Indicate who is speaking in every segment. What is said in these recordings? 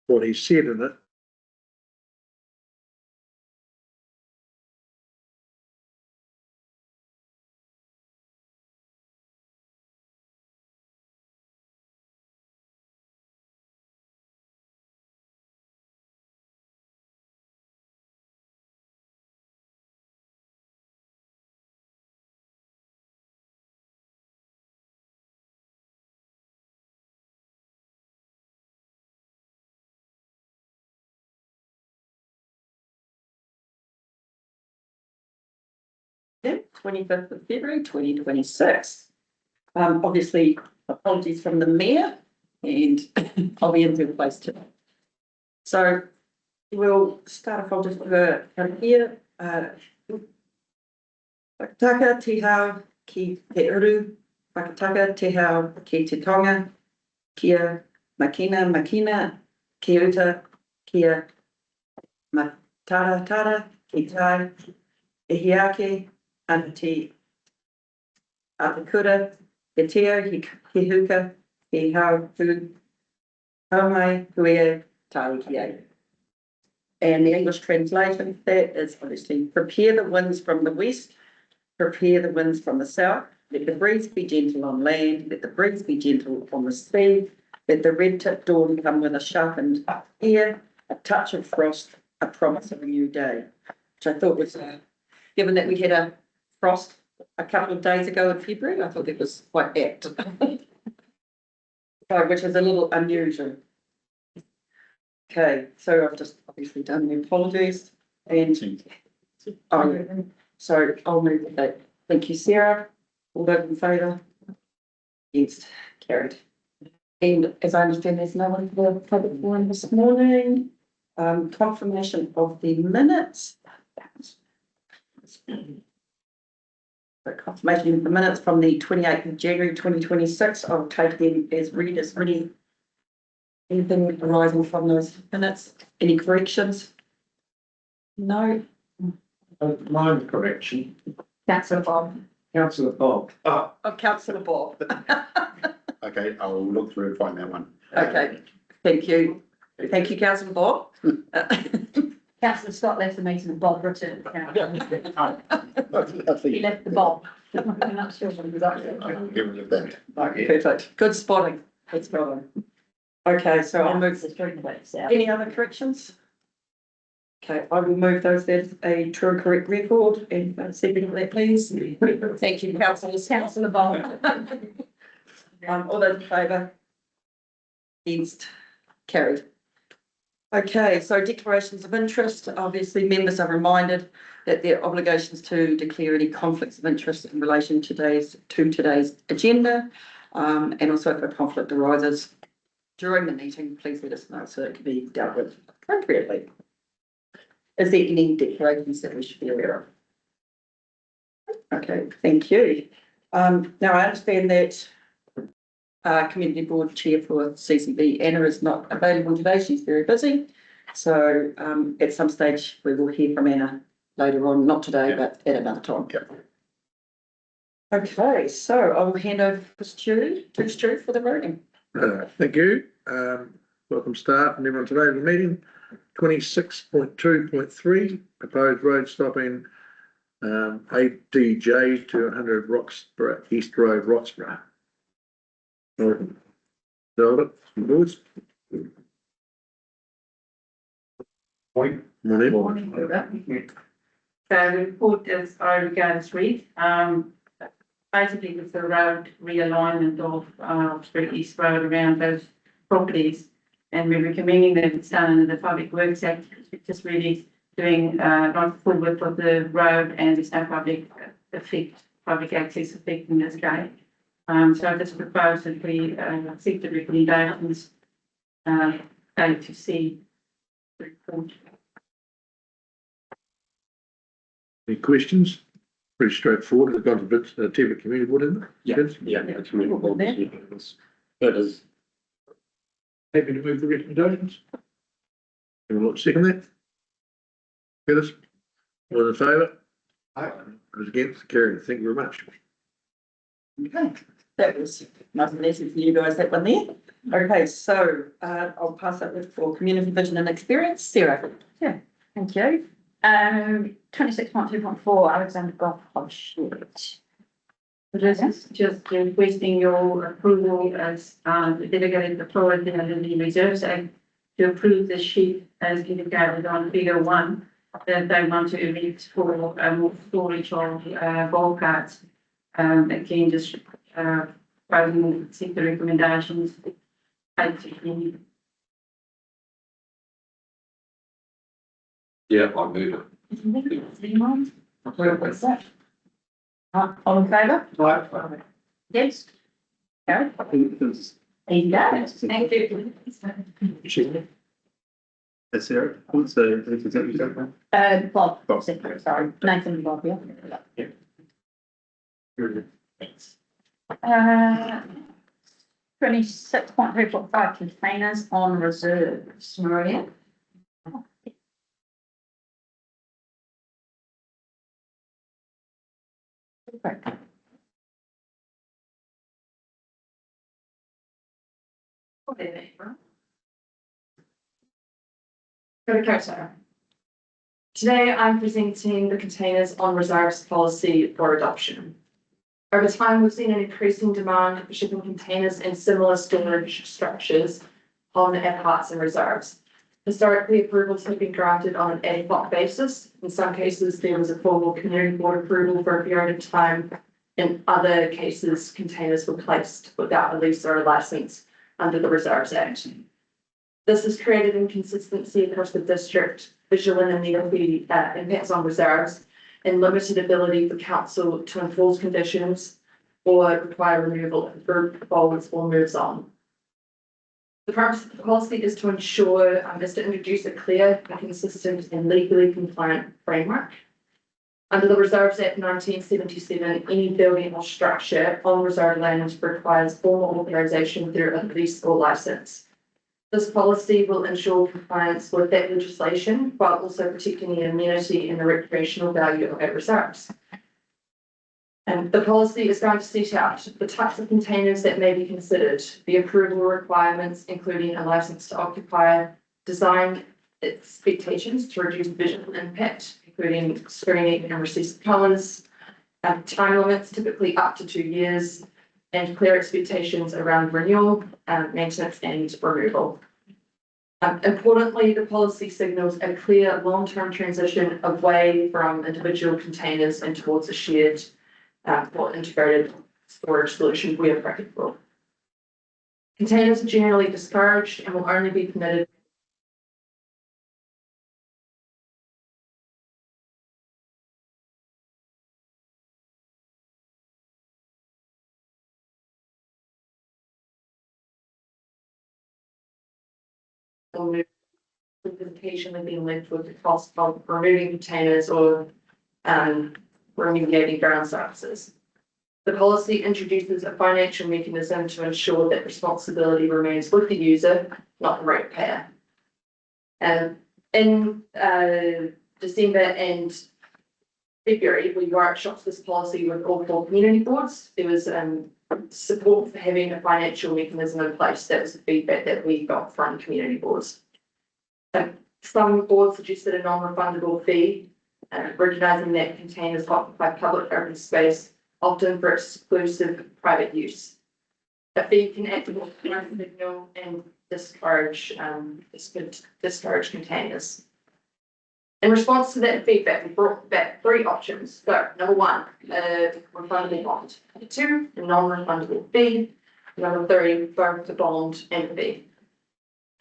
Speaker 1: what he said in it.
Speaker 2: Yeah, 25th of February 2026. Obviously, apologies from the mayor, and I'll be in third place today. So we'll start off. I'll just put a here. Whakataka te hao ki te uru, whakataka te hao ki te tonga, kia makina, ki uta, kia matara ki tai, ihiake, ana te Atakura, he teo, he huka, he hau hu, haumai, huia, tahi kia. And the English translation of that is obviously prepare the winds from the west, prepare the winds from the south, let the breeze be gentle on land, let the breeze be gentle on the sea, let the red tip dawn come with a sharpened ear, a touch of frost, a promise of a new day. Which I thought was, given that we had a frost a couple of days ago in February, I thought that was quite apt. Which is a little unusual. Okay, so I've just obviously done the apologies and so I'll move that. Thank you, Sarah. All those in favour? Yes, carried. And as I understand, there's no one for the public forum this morning. Confirmation of the minutes. The confirmation of the minutes from the 28th of January 2026. I'll take them as read as ready. Anything arising from those minutes? Any corrections? No.
Speaker 1: Mine correction.
Speaker 2: Councillor Bob.
Speaker 1: Councillor Bob.
Speaker 2: Oh, Councillor Bob.
Speaker 3: Okay, I'll look through and find that one.
Speaker 2: Okay, thank you. Thank you, Councillor Bob.
Speaker 4: Councillor Scott left the meeting and Bob returned.
Speaker 3: Lovely.
Speaker 4: He left the Bob. I'm not sure what he was up to.
Speaker 3: I'll give it a bit.
Speaker 2: Perfect. Good spotting. Good spotting. Okay, so I'll move.
Speaker 4: The string about itself.
Speaker 2: Any other corrections? Okay, I will move those as a true and correct record and second of that, please. Thank you, councillors.
Speaker 4: Councillor Bob.
Speaker 2: All those in favour? Against? Carried. Okay, so declarations of interest. Obviously, members are reminded that their obligations to declare any conflicts of interest in relation to today's agenda. And also if a conflict arises during the meeting, please let us know so it can be dealt with appropriately. Is there any declarations that we should be aware of? Okay, thank you. Now I understand that Community Board Chair for CCB, Anna, is not available today. She's very busy. So at some stage we will hear from Anna later on, not today, but at another time.
Speaker 3: Yep.
Speaker 2: Okay, so I will hand over to Stu for the voting.
Speaker 1: Thank you. Welcome staff and everyone today to the meeting. 26.2.3 proposed road stopping ADJ to 100 Roxburgh East Road, Roxburgh. Morning.
Speaker 5: So the report is regards read. Basically with the road realignment of Roxburgh East Road around those properties, and we're recommending that it's done under the Public Works Act. It's just really doing not the full width of the road, and there's no public access effect in this case. So I just propose that we accept the recommendations to see the report.
Speaker 1: Any questions? Pretty straightforward. It's gone to Tibet Community Board, isn't it?
Speaker 3: Yeah, it's really important. It is.
Speaker 1: Happy to move the recommendations. Anyone want to second that? Phyllis? All in favour? Those against? Carried. Thank you very much.
Speaker 2: Okay, That was nice and easy for you guys, that one there. Okay, so I'll pass that with for community vision and experience. Sarah.
Speaker 4: Thank you. 26.2.4 Alexander Golf Club shed.
Speaker 5: This is just requesting your approval as the delegated authority under the Reserves Act to approve the sheet as indicated on figure 1, that they want to erect for more storage of golf carts. Again, just following the recommendations.
Speaker 3: Yeah, I move it.
Speaker 4: What's that? All in favour?
Speaker 1: Right.
Speaker 4: Yes. Carried. There you go. Thank you.
Speaker 1: That's Sarah. What's the,
Speaker 4: Bob,
Speaker 1: Bob.
Speaker 4: sorry, Nathan and Bob, yeah.
Speaker 1: Thanks.
Speaker 4: 26.3.5 containers on reserves. Maria?
Speaker 6: Okay, Sarah. Today, I'm presenting the containers on reserves policy for adoption. Over time, we've seen an increasing demand for shipping containers and similar storage structures on our parts and reserves. Historically, approvals have been granted on an ad hoc basis. In some cases, there was a formal community board approval for a period of time. In other cases, containers were placed without a lease or a license under the Reserves Act. This has created inconsistency across the district, visual and immediate impacts on reserves, and limited ability for council to enforce conditions or require removal if the group folds or moves on. The purpose of the policy is to ensure is to introduce a clear, consistent, and legally compliant framework. Under the Reserves Act 1977, any building or structure on reserve land requires formal authorisation through a lease or licence. This policy will ensure compliance with that legislation while also protecting the amenity and the recreational value of our reserves. And the policy is going to set out the types of containers that may be considered, the approval requirements, including a licence to occupy, design expectations to reduce visual impact, including screening and recessive colours, time limits, typically up to 2 years, and clear expectations around renewal, maintenance and removal. Importantly, the policy signals a clear long-term transition away from individual containers and towards a shared or integrated storage solution where practicable. Containers are generally discouraged and will only be permitted occasionally being linked with the cost of removing containers or remediating ground surfaces. The policy introduces a financial mechanism to ensure that responsibility remains with the user, not the ratepayer. In December and February, we workshopped this policy with all 4 community boards. There was support for having a financial mechanism in place. That was the feedback that we got from community boards. Some boards suggested a non-refundable fee, recognising that containers occupy public open space, often for exclusive private use. A fee can activate the signal and discourage containers. In response to that feedback, we brought back 3 options. So, number 1, a refundable bond. Number 2, a non-refundable fee. Number 3, both the bond and the fee.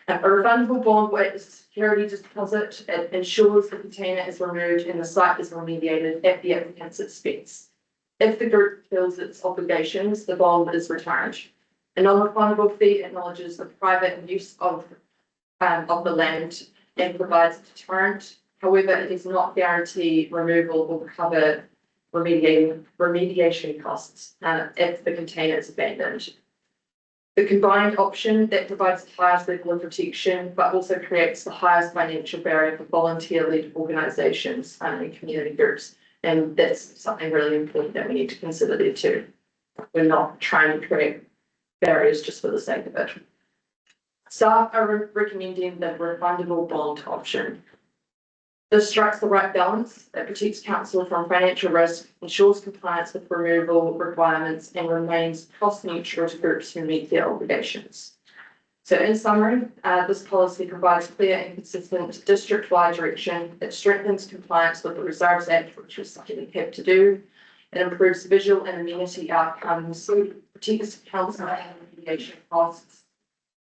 Speaker 6: A refundable bond is a security deposit. It ensures the container is removed and the site is remediated at the applicant's expense. If the group fulfills its obligations, the bond is returned. A non-refundable fee acknowledges the private use of the land and provides a deterrent. However, it does not guarantee removal or cover remediation costs if the container is abandoned. The combined option that provides the highest level of protection, but also creates the highest financial barrier for volunteer-led organisations and community groups. And that's something really important that we need to consider there too. We're not trying to create barriers just for the sake of it. Staff are recommending the refundable bond option. This strikes the right balance that protects council from financial risk, ensures compliance with removal requirements, and remains cost neutral to groups who meet their obligations. So in summary, this policy provides clear and consistent district-wide direction that strengthens compliance with the Reserves Act, which is something we have to do. It improves visual and amenity outcomes, protects council and mitigation costs,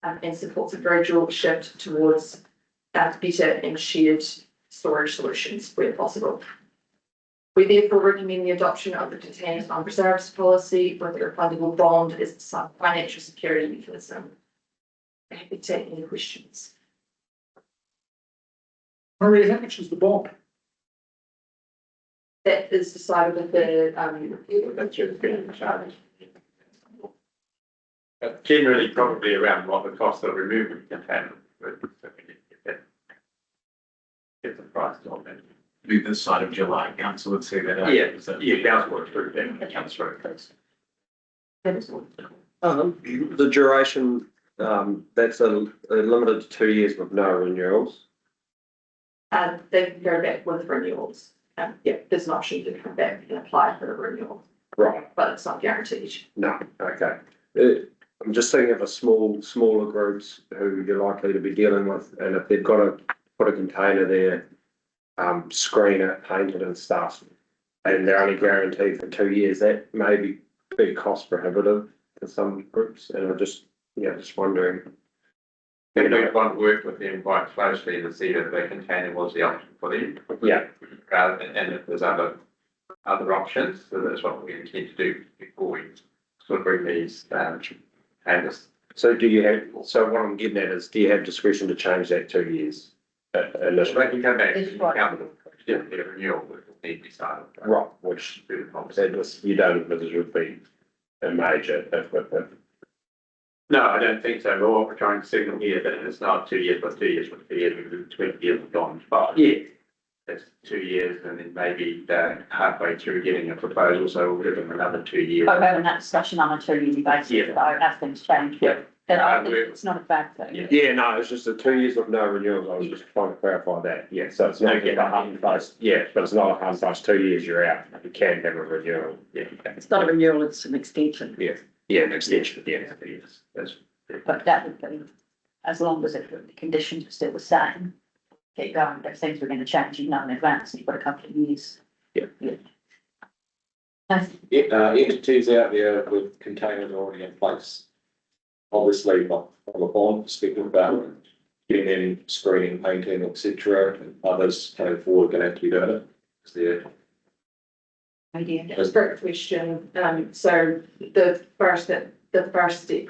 Speaker 6: and supports a gradual shift towards better and shared storage solutions where possible. We therefore recommend the adoption of the containers on reserves policy with a refundable bond as a financial security mechanism. Happy to take any questions.
Speaker 1: Maria, how much is the bond?
Speaker 6: That is decided with the,
Speaker 3: Generally, probably around what the cost of removing container would get the price on that.
Speaker 7: Be this side of July, council would say that.
Speaker 3: Council would approve that, it comes through.
Speaker 8: The duration, that's a limited to 2 years with no renewals.
Speaker 6: they can go back with renewals. Yeah, there's an option to come back and apply for a renewal,
Speaker 8: Right.
Speaker 6: but it's not guaranteed.
Speaker 8: No, okay. I'm just thinking of smaller groups who you're likely to be dealing with, and if they've got to put a container there, screen it, paint it and stuff, and they're only guaranteed for 2 years, that may be cost prohibitive for some groups, and I'm just wondering.
Speaker 3: And we want to work with them quite closely to see that the container was the option for them.
Speaker 8: Yeah.
Speaker 3: Rather than, and if there's other options, so that's what we intend to do before we sort of bring these, containers.
Speaker 8: So what I'm getting at is, do you have discretion to change that 2 years?
Speaker 3: They can come back
Speaker 4: It's
Speaker 3: to
Speaker 4: right.
Speaker 3: council, get a renewal, which will need to be started.
Speaker 8: Right, which
Speaker 3: Through the conversation.
Speaker 8: you don't envisage would be a major, if
Speaker 3: No, I don't think so. Well, what we're trying to signal here that it's not 2 years, but 2 years with 2 years, 20 years gone by.
Speaker 8: Yeah.
Speaker 3: That's 2 years and then maybe halfway through getting a proposal, so we'll give them another 2 years.
Speaker 4: We're having that discussion on a 2 year basis,
Speaker 3: Yeah.
Speaker 4: though, as things change.
Speaker 3: Yeah.
Speaker 4: But I think it's not a bad thing.
Speaker 3: Yeah.
Speaker 8: Yeah, no, it's just the 2 years with no renewals. I was just trying to clarify that. Yeah, so it's not
Speaker 3: Okay.
Speaker 8: just a hard and fast, yeah, but it's not a hard and fast 2 years, you're out. You can have a renewal.
Speaker 3: Yeah.
Speaker 2: It's not a renewal, it's an extension.
Speaker 8: Yeah, an extension, yeah.
Speaker 3: Yes, that's.
Speaker 4: But that would be, as long as the conditions are still the same, keep going, if things were going to change, you know in advance, you've got a couple of years.
Speaker 8: Yeah.
Speaker 9: Entities out there with containers already in place. Obviously, not from a bond perspective, but getting in, screening, painting, etc. And others going forward going to have to be doing it. Is there?
Speaker 4: Idea.
Speaker 6: That's a great question. So the first step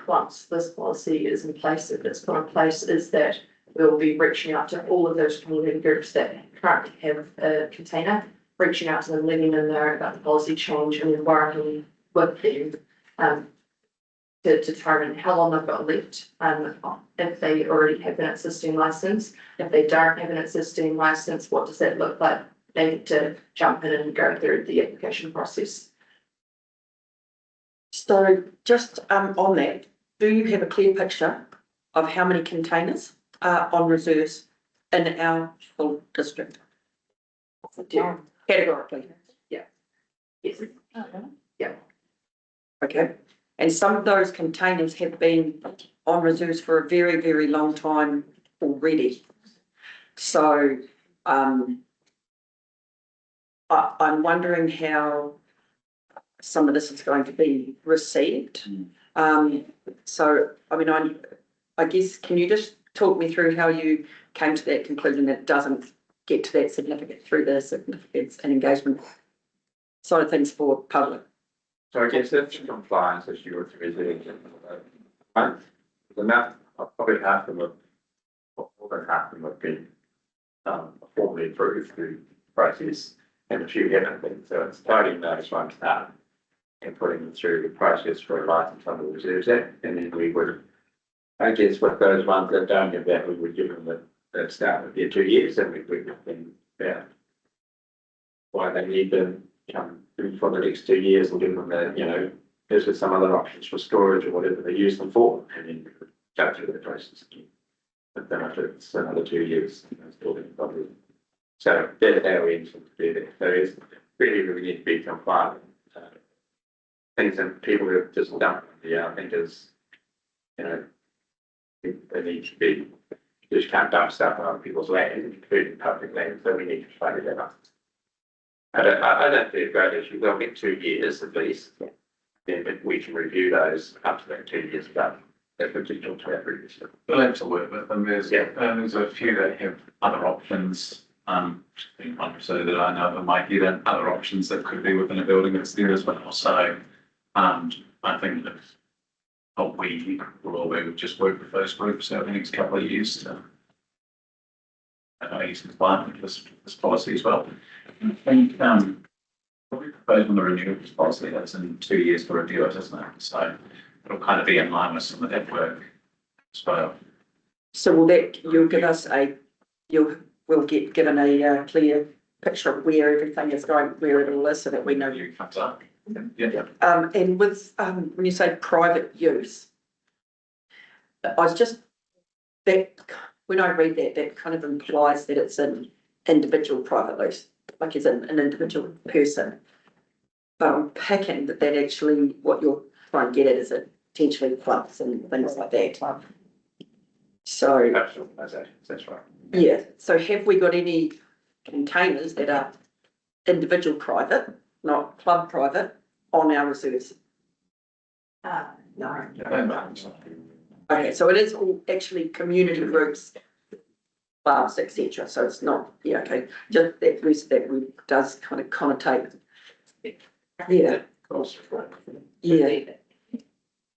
Speaker 6: once this policy is in place, if it's put in place, is that we'll be reaching out to all of those community groups that currently have a container, reaching out to them, letting them know about the policy change and then working with them to determine how long they've got left, if they already have an existing license. If they don't have an existing license, what does that look like? They need to jump in and go through the application process.
Speaker 2: So just on that, do you have a clear picture of how many containers are on reserves in our full district? Categorically,
Speaker 6: Yes.
Speaker 2: okay? And some of those containers have been on reserves for a very, very long time already. So I'm wondering how some of this is going to be received. So, I mean, I guess, can you just talk me through how you came to that conclusion that it doesn't get to that significant through the significance and engagement side of things for public?
Speaker 3: So I guess that's a compliance issue with the residents. The amount, probably half of them have, more than half of them have been formally approved through the process, and a few haven't been. So it's tidying those ones up and putting them through the process for a license under the Reserves Act, and then we would, I guess, with those ones that don't have that, we would give them the start of their 2 years, and we would think about why they need them for the next 2 years and give them the, is there some other options for storage or whatever they use them for, and then go through the process again. But then after it's another 2 years, it's still been probably. So they're our intention to do that. So it's really need to be compliant. Things that people have just done, I think is, they need to be, you just can't dump stuff on people's land, including public land, so we need to tidy that up. I don't think it's a great issue. They'll get 2 years at least. Then we can review those up to that 2 years, but that's what you talked about previously.
Speaker 7: We'll have to work with them. There's a few that have other options. One so that I know that might get in other options that could be within a building that's there as well. So, I think that what we will do, just work with those groups over the next couple of years to use compliant with this policy as well. I think, what we propose on the renewables policy, that's in 2 years to review it, isn't it? So it'll kind of be in line with some of that work as well.
Speaker 2: So will that, you'll give us we'll get given a clear picture of where everything is going, where it all is, so that we know.
Speaker 7: You comes up. Yeah.
Speaker 2: And with, when you say private use, I was just, that, when I read that, that kind of implies that it's an individual private use, like as an individual person. But I'm picking that actually, what you're trying to get at is it potentially clubs and things like that. So,
Speaker 3: That's right.
Speaker 2: yeah, so have we got any containers that are individual private, not club private, on our reserves? No. Okay, so it is all actually community groups, clubs, etc. So it's not, yeah, okay, just that use that we does kind of connotate. Yeah, yeah.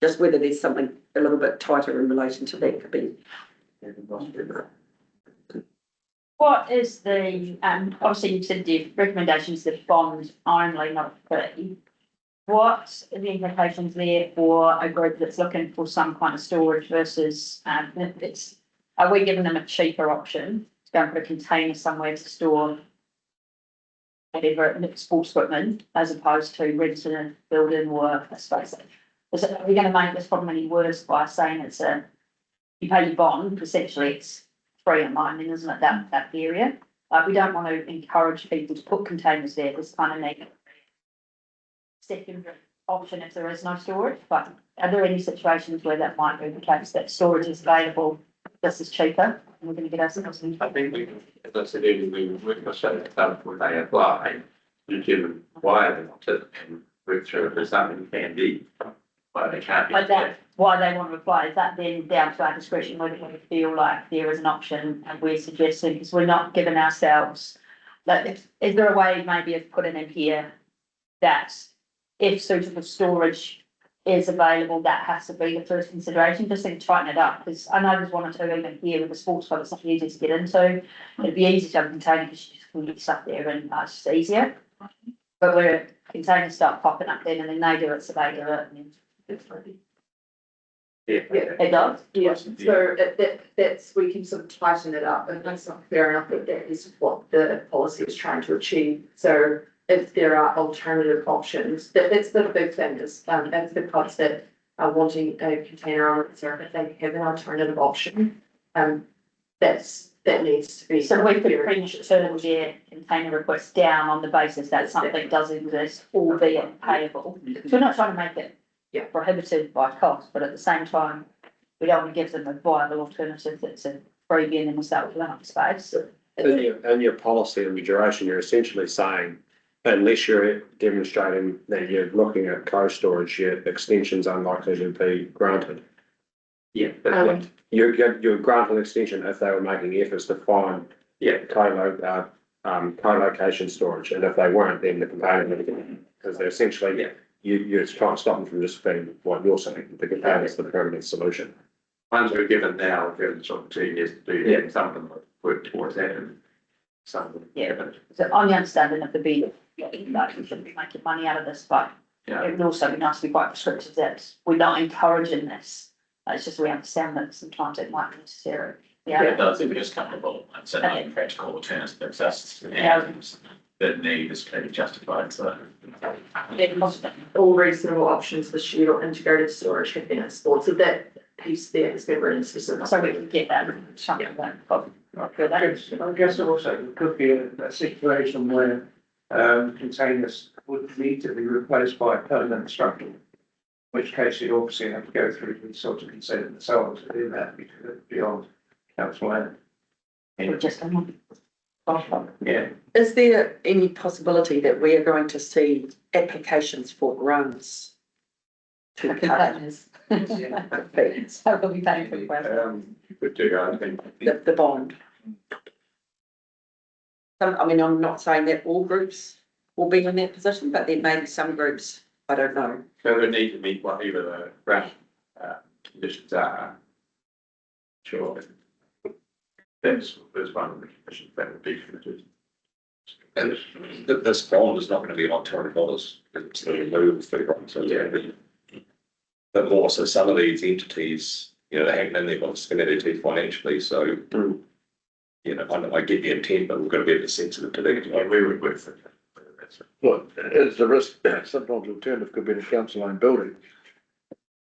Speaker 2: Just whether there's something a little bit tighter in relation to that could be.
Speaker 4: What is the, obviously you said the recommendations that bond only, not fee. What are the implications there for a group that's looking for some kind of storage versus, are we giving them a cheaper option to go and put a container somewhere to store whatever sports equipment as opposed to renting a building or a space? Are we going to make this problem any worse by saying it's you pay your bond, essentially it's free at mining, isn't it, that area? We don't want to encourage people to put containers there, this kind of negative secondary option if there is no storage, but are there any situations where that might be the case, that storage is available just as cheaper, and we're going to get ourselves in?
Speaker 3: I think as I said earlier, we work on that when they apply, determine why they want it and work through if there's something can be, why they can't be.
Speaker 4: But that, why they want to apply, is that then down to our discretion, whether we feel like there is an option and we're suggesting, because we're not giving ourselves, like, is there a way maybe of putting in here that if suitable storage is available, that has to be the first consideration, just to tighten it up, because I know there's one or two even here with the sports club, it's not easy to get into. It'd be easy to have a container because you just can get stuff there and it's just easier. But where containers start popping up then and then they do it, so they do it. And then it does.
Speaker 6: Yeah, so that's, we can sort of tighten it up, and that's not fair enough, but that is what the policy is trying to achieve. So if there are alternative options, that's the big thing is, that's the clubs that are wanting a container on reserve, if they have an alternative option, that needs to be.
Speaker 4: So we could pretty much turn their container request down on the basis that something does exist, albeit payable. So we're not trying to make it prohibited by cost, but at the same time, we don't want to give them a viable alternative that's a freebie and then we start filling up space.
Speaker 8: In your policy and your duration, you're essentially saying, unless you're demonstrating that you're looking at co-storage, your extension's unlikely to be granted.
Speaker 3: Yeah.
Speaker 8: You're granted an extension if they were making efforts to find co-location storage, and if they weren't, then the component, because they're essentially, you're trying to stop them from just being what you're saying, the component's the permanent solution.
Speaker 3: Ones we're given now, we're given sort of 2 years to do that, and some of them work towards that, and some of them.
Speaker 4: So on the understanding of the being, like, we shouldn't be making money out of this, but it would also be nice to be quite prescriptive that we're not encouraging this. It's just we understand that sometimes it might be necessary.
Speaker 7: It does, if it's comfortable, it's a practical alternative exists.
Speaker 4: Yeah.
Speaker 7: that need is clearly justified, so.
Speaker 6: All reasonable options for shared or integrated storage have been explored, so that piece there has been written specifically.
Speaker 4: So we can get that, something that, good,
Speaker 1: I guess also it could be a situation where, containers would need to be replaced by a permanent structure. In which case you obviously have to go through the sort of consent themselves to do that because it's beyond council land.
Speaker 4: we're just going
Speaker 1: Yeah.
Speaker 2: Is there any possibility that we are going to see applications for grants to cover
Speaker 4: to.
Speaker 2: fees,
Speaker 4: So we'll be paying for the question.
Speaker 3: Could do, I think.
Speaker 2: the bond? I mean, I'm not saying that all groups will be in that position, but there may be some groups, I don't know.
Speaker 3: So they need to meet whatever the grant, conditions are. Sure. That's one of the conditions that would be committed.
Speaker 9: And this bond is not gonna be like $200, it's the removal fee, right? So it's gonna be. But more so some of these entities, you know, they haven't been there, but spend their teeth financially, so. You know, I get the intent, but we've got to be a bit sensitive to that.
Speaker 3: Yeah, we would with it.
Speaker 1: Well, it's a risk, sometimes alternative could be in a council owned building.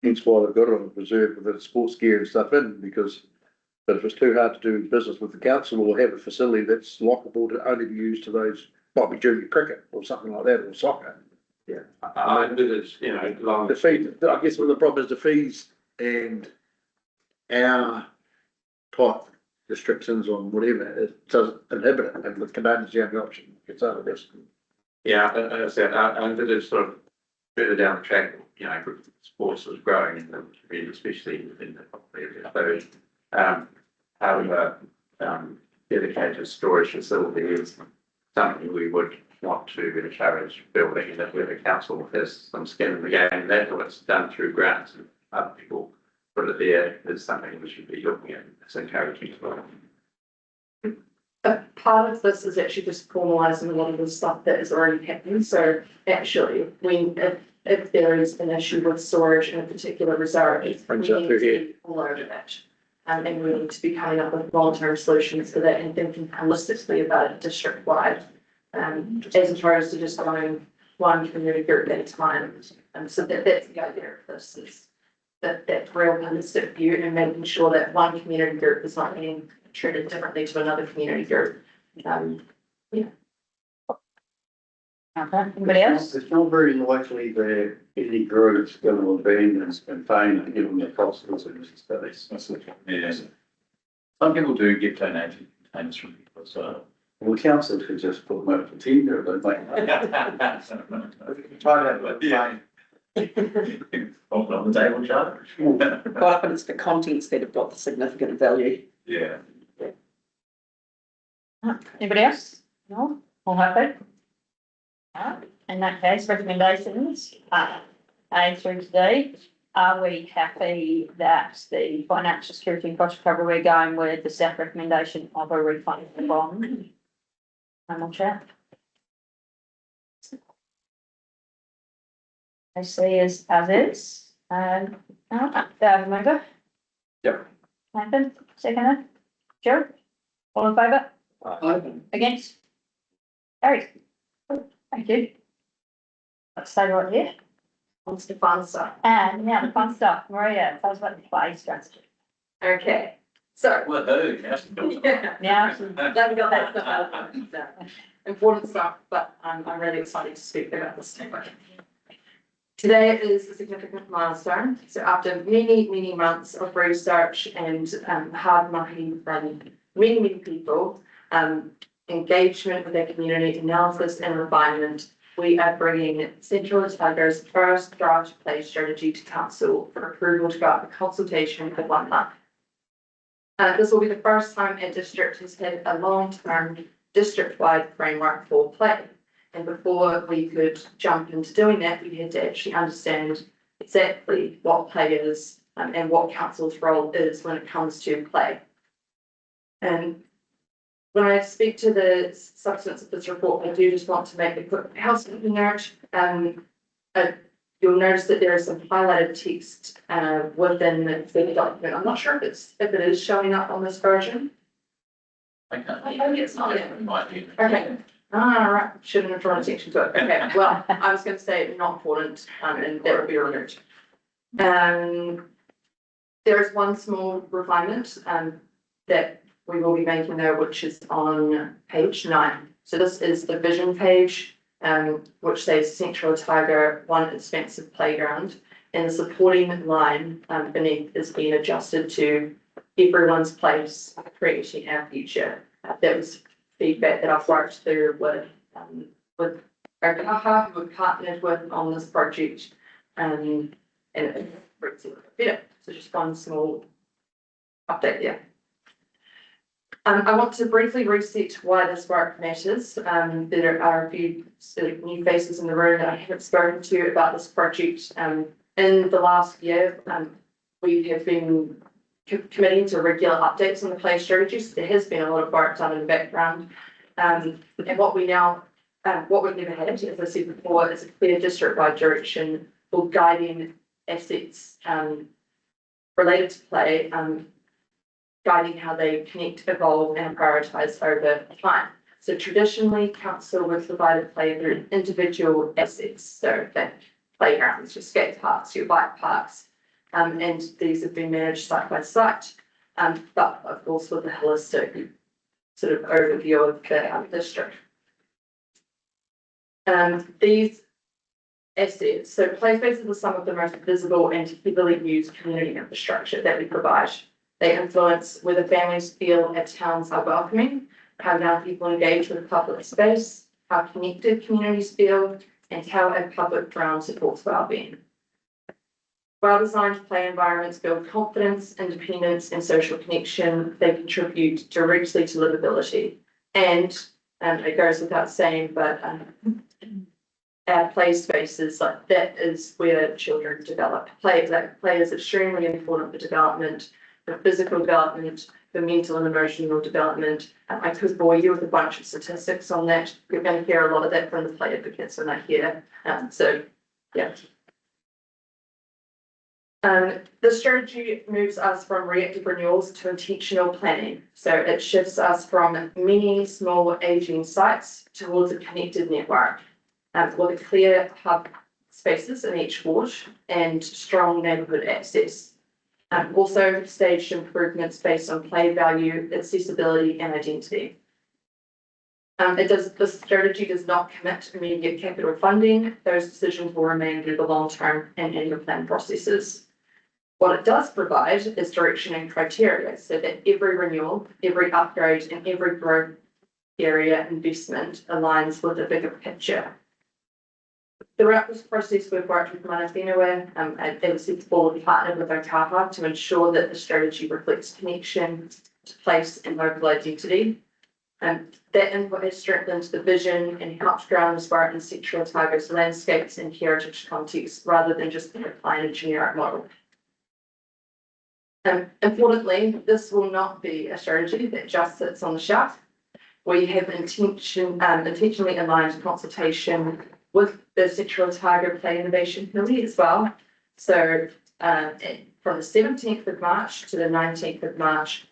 Speaker 1: Hence why they've got it on reserve with the sports gear and stuff in, because. But if it's too hard to do business with the council or have a facility that's lockable to only be used to those, might be junior cricket or something like that, or soccer. Yeah.
Speaker 3: But it's, you know, long.
Speaker 1: The fee, I guess the problem is the fees and our type restrictions on whatever, it doesn't inhibit it, and with containers the only option, it's over this.
Speaker 3: Yeah, as I said, and it is sort of further down the track, you know, sports was growing in the community, especially in the area. So, having a dedicated storage facility is something we would want to encourage building, and if the council has some skin in the game, that's what's done through grants and other people put it there, is something we should be looking at, it's encouraging as well.
Speaker 6: Part of this is actually just formalising a lot of the stuff that is already happening, so actually, if there is an issue with storage in a particular reserve, we
Speaker 1: Brings
Speaker 6: need
Speaker 1: up
Speaker 6: to
Speaker 1: through here.
Speaker 6: be all over that. And we need to be coming up with long-term solutions for that and thinking holistically about it district-wide. As opposed to just going one community group at a time. And so that's the idea of this, is that real holistic view and making sure that one community group is not being treated differently to another community group.
Speaker 4: Okay, anybody else?
Speaker 10: It's not very likely that any group's going to abandon this container given the cost of this space.
Speaker 7: Yeah. Some people do get donated containers from people, so.
Speaker 10: Well, council could just put them out for tender, but like.
Speaker 3: Try that,
Speaker 7: Yeah. Pop it on the table, Charlie.
Speaker 2: Quite often it's the contents that have got the significant value.
Speaker 7: Yeah.
Speaker 4: Anybody else? No, all happy? In that case, recommendations, A through to D. Are we happy that the financial security and cost recovery, we're going with the staff recommendation of a refund of the bond? No more chat. I see as is, no, David Mover?
Speaker 3: Yep.
Speaker 4: Nathan, second, Joe? All in favour? Against? Carried. Thank you. Let's stay right here.
Speaker 6: Wants to fun stuff.
Speaker 4: And now the fun stuff, Maria, tell us about the play strategy.
Speaker 6: Okay, so.
Speaker 7: Woohoo, yes.
Speaker 6: Yeah.
Speaker 4: Now,
Speaker 6: Glad we got that stuff out. Important stuff, but I'm really excited to speak about this today. Today is a significant milestone. So after many months of research and hard marketing from many people, engagement with their community, analysis and refinement, we are bringing Central Otago's first draft play strategy to council for approval to go out for consultation for 1 month. This will be the first time a district has had a long-term district-wide framework for play. And before we could jump into doing that, we had to actually understand exactly what play is and what council's role is when it comes to play. And when I speak to the substance of this report, I do just want to make a quick housekeeping note. You'll notice that there is some highlighted text within the document. I'm not sure if it is showing up on this version.
Speaker 7: Okay.
Speaker 6: Maybe it's not.
Speaker 7: Might be.
Speaker 6: Okay, Right, shouldn't have drawn attention to it. Okay, well, I was gonna say not important, and that will be removed. There is one small refinement, that we will be making there, which is on page 9. So this is the vision page, which says Central Otago, one expansive playground. And the supporting line, beneath is being adjusted to everyone's place, creating our future. That was feedback that I've worked through with Okaha, who we partnered with on this project. And it brings it better. So just one small update there. I want to briefly reset why this work matters. There are a few sort of new faces in the room that I haven't spoken to about this project. In the last year, we have been committing to regular updates on the play strategies. There has been a lot of work done in the background. And what we've never had, as I said before, is a clear district-wide direction for guiding assets related to play, guiding how they connect, evolve, and prioritise over time. So traditionally, council would provide a play through individual assets, so that playgrounds, your skate parks, your bike parks, and these have been managed site by site, but of course with a holistic sort of overview of the district. These assets, so play spaces are some of the most visible and heavily used community infrastructure that we provide. They influence whether families feel our towns are welcoming, how young people engage with public space, how connected communities feel, and how a public ground supports well-being. Well-designed play environments build confidence, independence, and social connection. They contribute directly to livability. And it goes without saying, but our play spaces, like that is where children develop. Play is extremely important for development, for physical development, for mental and emotional development. I could bore you with a bunch of statistics on that. You're going to hear a lot of that from the play advocates when they're here. So, yeah. The strategy moves us from reactive renewals to intentional planning. So it shifts us from many small aging sites towards a connected network with a clear hub spaces in each ward and strong neighbourhood access. Also staged improvements based on play value, accessibility and identity. The strategy does not commit immediate capital funding. Those decisions will remain through the long-term and annual plan processes. What it does provide is direction and criteria so that every renewal, every upgrade and every growth area investment aligns with the bigger picture. Throughout this process, we've worked with Mana Whenua, as I said before, we partnered with Okaha to ensure that the strategy reflects connection to place and local identity. That input has strengthened the vision and helped ground this work in Central Otago's landscapes and heritage context rather than just applying a generic model. Importantly, this will not be a strategy that just sits on the shelf. We have intentionally aligned consultation with the Central Otago Play Innovation Committee as well. So from the 17th of March to the 19th of March,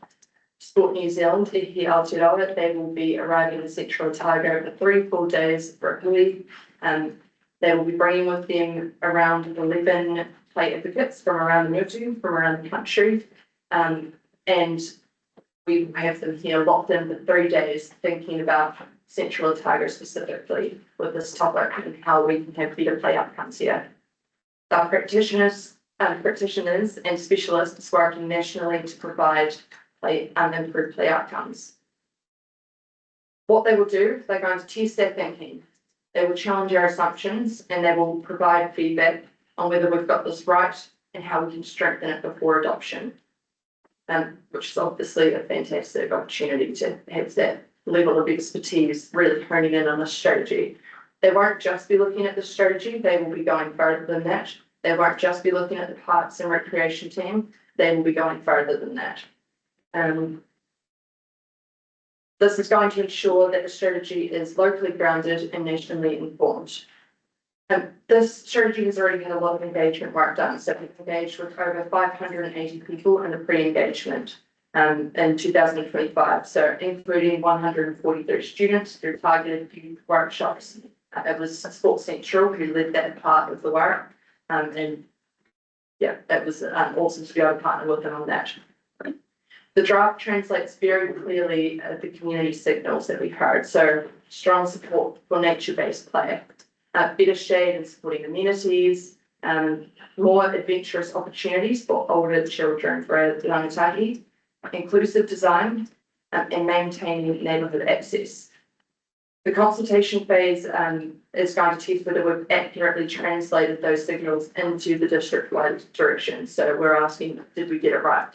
Speaker 6: Sport New Zealand, Ihi Aotearoa, they will be arriving in Central Otago for 3 full days for a hui. They will be bringing with them around 11 play advocates from around the Mutu, from around the country. And we have them here locked in for 3 days thinking about Central Otago specifically with this topic and how we can have better play outcomes here. Our practitioners and specialists working nationally to provide improved play outcomes. What they will do, they're going to test their thinking. They will challenge our assumptions and they will provide feedback on whether we've got this right and how we can strengthen it before adoption. Which is obviously a fantastic opportunity to have that level of expertise really honing in on the strategy. They won't just be looking at the strategy, they will be going further than that. They won't just be looking at the parks and recreation team, they will be going further than that. This is going to ensure that the strategy is locally grounded and nationally informed. This strategy has already had a lot of engagement work done, so we've engaged with over 580 people in the pre-engagement. in 2025. So including 143 students through targeted youth workshops. It was Sports Central who led that part of the work. And yeah, it was awesome to be able to partner with them on that. The draft translates very clearly the community signals that we've heard. So strong support for nature-based play, better shade and supporting amenities, more adventurous opportunities for older children for rangatahi, inclusive design, and maintaining neighbourhood access. The consultation phase is going to test whether we've accurately translated those signals into the district-wide direction. So we're asking, did we get it right?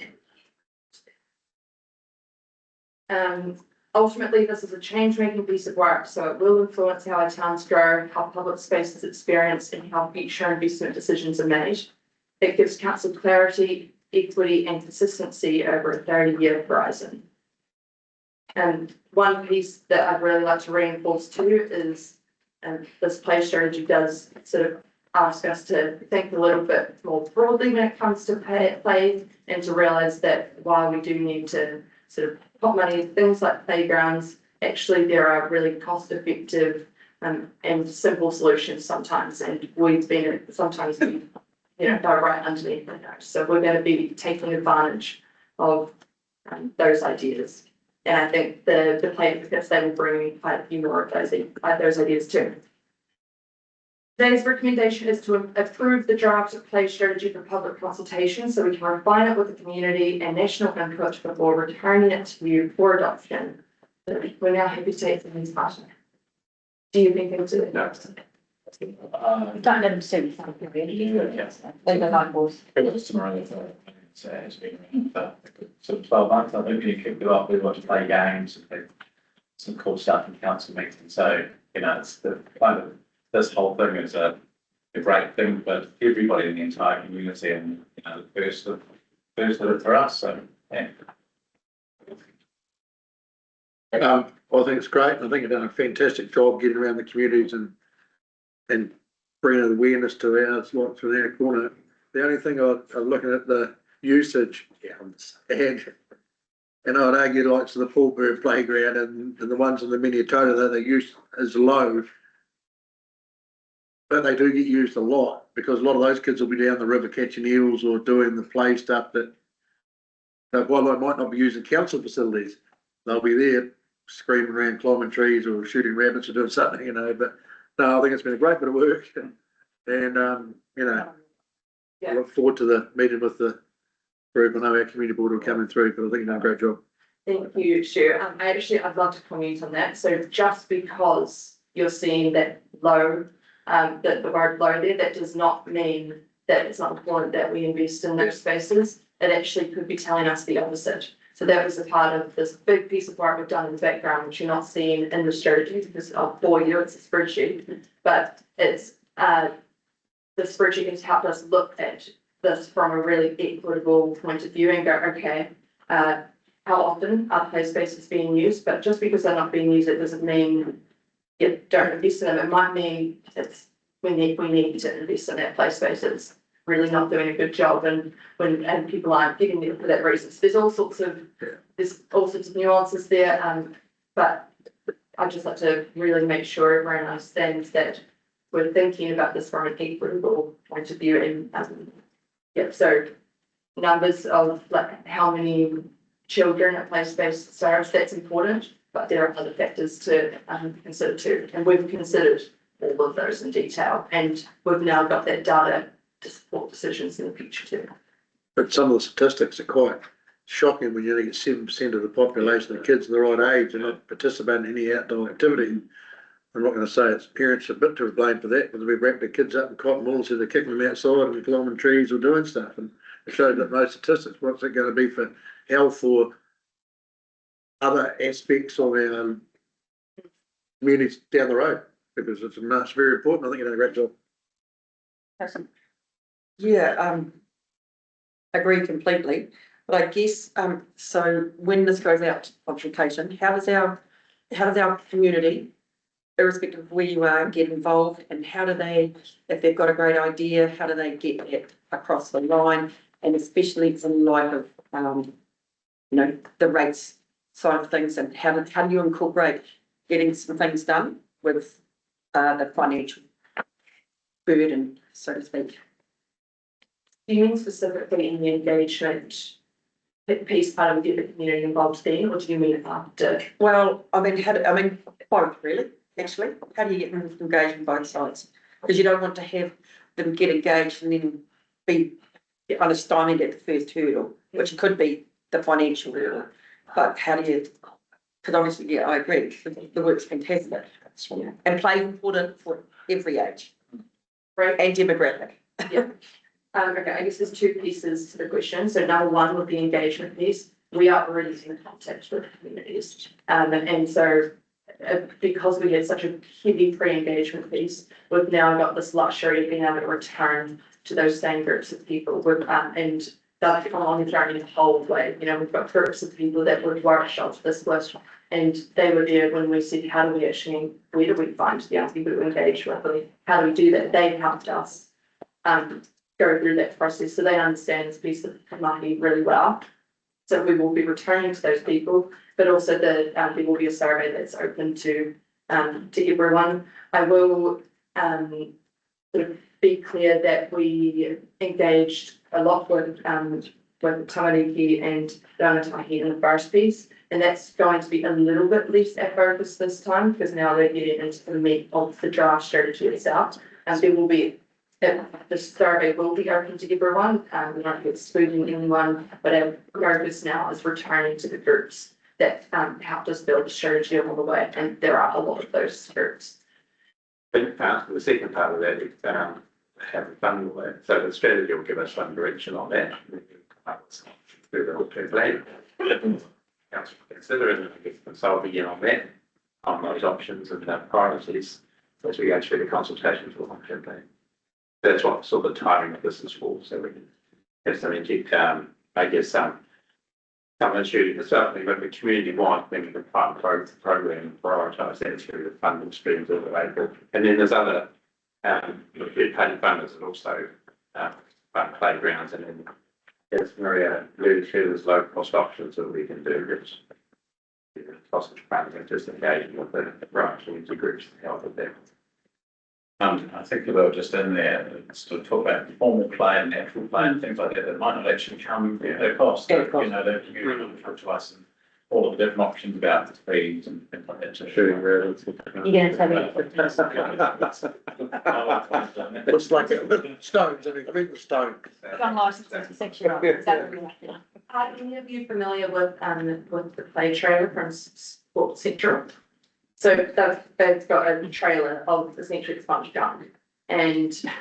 Speaker 6: Ultimately, this is a change-making piece of work, so it will influence how our towns grow, how public space is experienced, and how future investment decisions are made. It gives council clarity, equity, and consistency over a 30-year horizon. And one piece that I'd really like to reinforce too is, this play strategy does sort of ask us to think a little bit more broadly when it comes to play, and to realise that while we do need to sort of put money into things like playgrounds, actually there are really cost-effective and simple solutions sometimes, and we've been sometimes go right underneath the nose. So we're going to be taking advantage of those ideas. And I think the play advocates, they will bring quite a few more of those ideas too. Today's recommendation is to approve the draft play strategy for public consultation so we can refine it with the community and national input before returning it to you for adoption. We're now happy to take things part. Do you think it's a
Speaker 3: No.
Speaker 4: Don't let them sue. They go like balls.
Speaker 7: It's been around for sort of 12 months. I think when you kicked it off, we wanted to play games, and some cool stuff in council meetings. So, it's the kind of, this whole thing is a great thing, but everybody in the entire community, and, the first of it for us. So, yeah.
Speaker 1: I think it's great. I think you've done a fantastic job getting around the communities and bringing awareness to ours, like from our corner. The only thing I'm looking at the usage, and I'd argue like to the Paulbird playground and the ones in the Minnetonka that the use is low. But they do get used a lot because a lot of those kids will be down the river catching eels or doing the play stuff that while they might not be using council facilities, they'll be there screaming around, climbing trees or shooting rabbits or doing something, but no, I think it's been a great bit of work and I look forward to the meeting with the group. I know our community board will come in through, but I think you've done a great job.
Speaker 6: Thank you, Stu. I'd love to comment on that. So just because you're seeing that low, the word low there, that does not mean that it's not important that we invest in those spaces. It actually could be telling us the opposite. So that was a part of this big piece of work we've done in the background, which you're not seeing in the strategy because for you it's a spreadsheet, but it's the spreadsheet has helped us look at this from a really equitable point of view and go, okay, how often are play spaces being used? But just because they're not being used, it doesn't mean you don't invest in them. It might mean it's we need to invest in that play space. It's really not doing a good job, and people aren't getting there for that reason. So there's all sorts of nuances there. But I just like to really make sure everyone understands that we're thinking about this from an equitable point of view. And so numbers of like how many children at play space serves, that's important, but there are other factors to consider too. And we've considered all of those in detail, and we've now got that data to support decisions in the future too.
Speaker 1: But some of the statistics are quite shocking when you only get 7% of the population of kids of the right age and not participating in any outdoor activity. I'm not going to say it's parents a bit to blame for that, because we've wrapped the kids up in cotton wool, so they're kicking them outside and climbing trees or doing stuff. And it shows that most statistics, what's it going to be for health or other aspects of our communities down the road? Because it's very important. I think you're doing a great job.
Speaker 2: Yeah, agree completely. But I guess, so when this goes out to consultation, how does our community, irrespective of where you are, get involved, and how do they, if they've got a great idea, how do they get it across the line? And especially in light of the rates side of things and how do you incorporate getting some things done with the financial burden, so to speak?
Speaker 6: Do you mean specifically in the engagement piece part of getting the community involved then, or do you mean after?
Speaker 2: Well, I mean, both really, actually. How do you get them engaged on both sides? Because you don't want to have them get engaged and then be kind of stymied at the first hurdle, which could be the financial hurdle. But how do you, because obviously, yeah, I agree, the work's fantastic. And play important for every age.
Speaker 6: Right.
Speaker 2: And demographic.
Speaker 6: Yeah. Okay, I guess there's two pieces to the question. So number one with the engagement piece, we are already in contact with communities. And so because we had such a heavy pre-engagement piece, we've now got this luxury of being able to return to those same groups of people with, and they've come on the journey the whole way. We've got groups of people that would workshop this list, and they were there when we said, how do we actually, where do we find the young people to engage with, and how do we do that? They've helped us go through that process, so they understand this piece of Mahi really well. So we will be returning to those people, but also there will be a survey that's open to everyone. I will sort of be clear that we engaged a lot with Tamariki and Rangatahi in the first piece, and that's going to be a little bit less our focus this time because now they're getting into the meat of the draft strategy itself, and there will be. The survey will be open to everyone, we're not excluding anyone, but our focus now is returning to the groups that helped us build the strategy along the way, and there are a lot of those groups.
Speaker 3: I think the second part of that is have a fund with it. So the strategy will give us some direction on that. Through the plan. Council consider and I guess consult again on that, on those options and priorities as we go through the consultation for the long-term plan. That's what sort of timing of this is for, so we can have some inject, I guess, some issue, certainly with the community wide, then we can fund program and prioritise that through the funding streams that are available. And then there's other third party funders that also fund playgrounds, and then as Maria alluded to, there's low cost options that we can do. It's cost of funding, just engaging with the right community groups to help with that.
Speaker 7: I think about just in there, sort of talk about formal play and natural play and things like that, that might not actually come at a cost.
Speaker 2: At a cost.
Speaker 7: That you refer to us and all of the different options about the fees and things like that. So
Speaker 8: Shooting rabbits.
Speaker 4: You're gonna tell me.
Speaker 1: Looks like stones, I mean, the stone.
Speaker 4: Gun licenses, section.
Speaker 6: Are any of you familiar with the play trailer from Sports Central? So they've got a trailer of essentially sponge gum, and it's some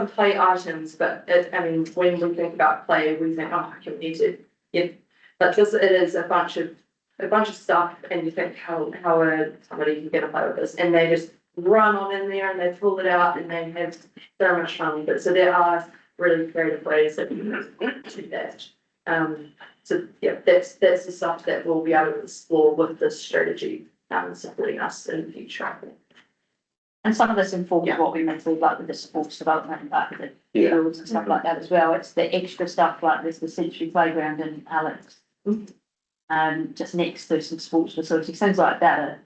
Speaker 6: play items, but when we think about play, we think, oh, you need to, yeah, but this it is a bunch of stuff, and you think how somebody can get a play with this, and they just run on in there and they pull it out and they have so much fun with it. So there are really creative ways that you can do that. So yeah, that's the stuff that we'll be able to explore with this strategy, supporting us in the future.
Speaker 4: And some of this informs what we meant to like with the sports development, like the
Speaker 8: Yeah.
Speaker 4: fields and stuff like that as well. It's the extra stuff like there's the Century Playground in Alex. Just next to some sports facilities, things like that are,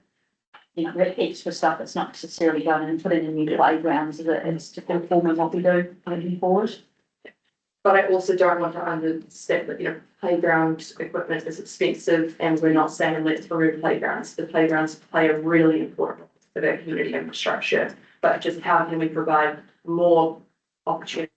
Speaker 4: the extra stuff that's not necessarily going and putting in new playgrounds, it's just informing what we do moving forward.
Speaker 6: But I also don't want to understand that, playground equipment is expensive, and we're not saying let's remove playgrounds. The playgrounds play a really important role for their community infrastructure, but just how can we provide more opportunity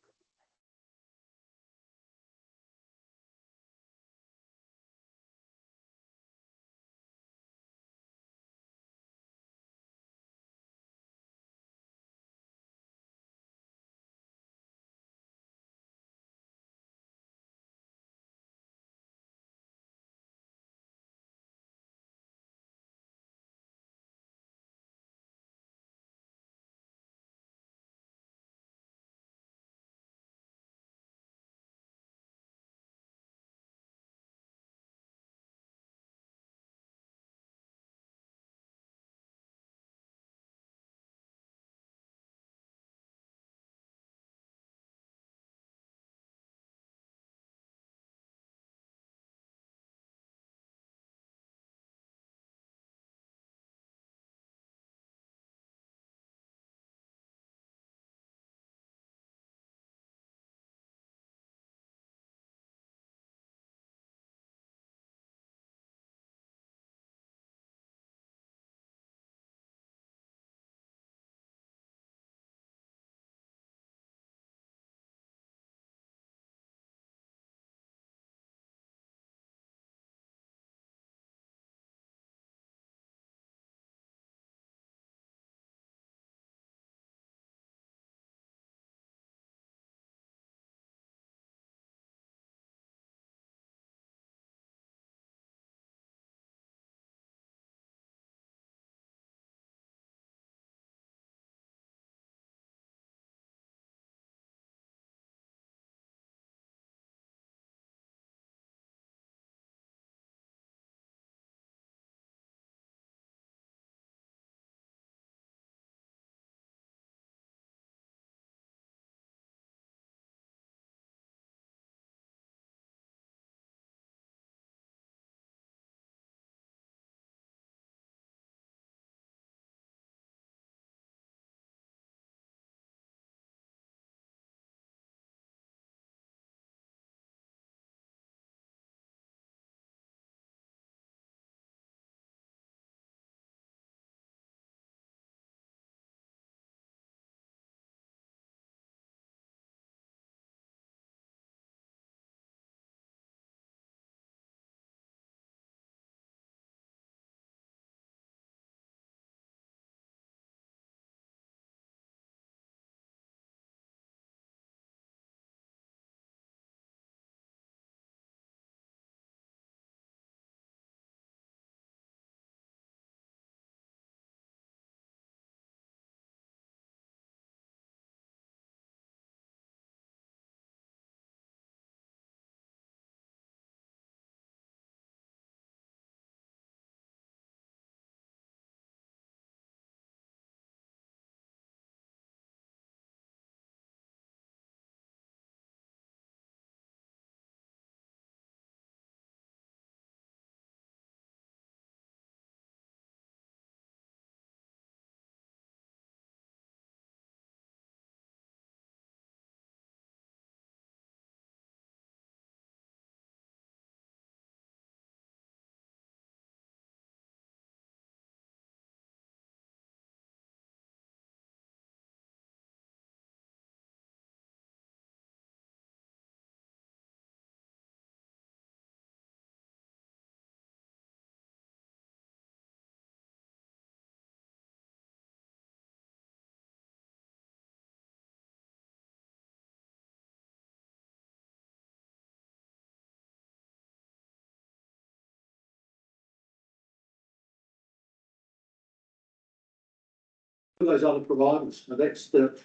Speaker 11: those other providers, so that's the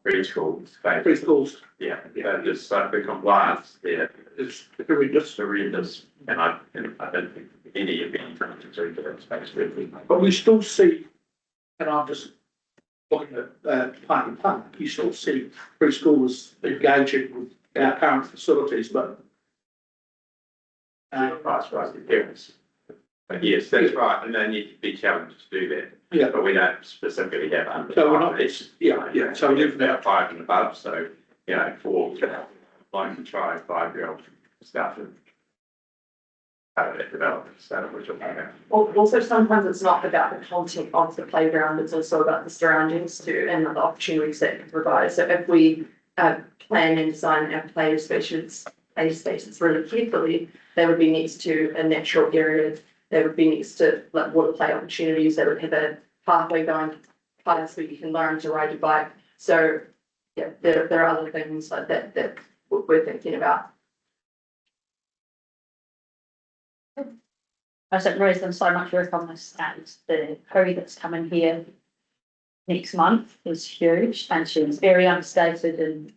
Speaker 3: Preschools,
Speaker 11: preschools.
Speaker 3: yeah, just like the compliance, yeah,
Speaker 11: It's horrendous.
Speaker 3: horrendous, and I don't think any of any time to do that space really.
Speaker 11: But we still see, and I'm just looking at Park and Park, you still see preschoolers engaging with our current facilities, but
Speaker 3: Price rise the parents. But yes, that's right, and they need to be challenged to do that.
Speaker 11: yeah,
Speaker 3: But we don't specifically have under.
Speaker 11: so we're not, it's, yeah, so
Speaker 3: we
Speaker 11: we're
Speaker 3: have about 5 and above, so, you know, for like to try 5-year-old stuff and how that development, so we're talking about.
Speaker 6: Also, sometimes it's not about the content of the playground, it's also about the surroundings too, and the opportunities that it can provide. So if we plan and design our play spaces really carefully, they would be next to a natural area. They would be next to like water play opportunities. They would have a pathway going past where you can learn to ride your bike. So yeah, there are other things like that that we're thinking about.
Speaker 4: I said, Maria's done so much work on this, and the hurry that's coming here next month is huge, and she's very understated in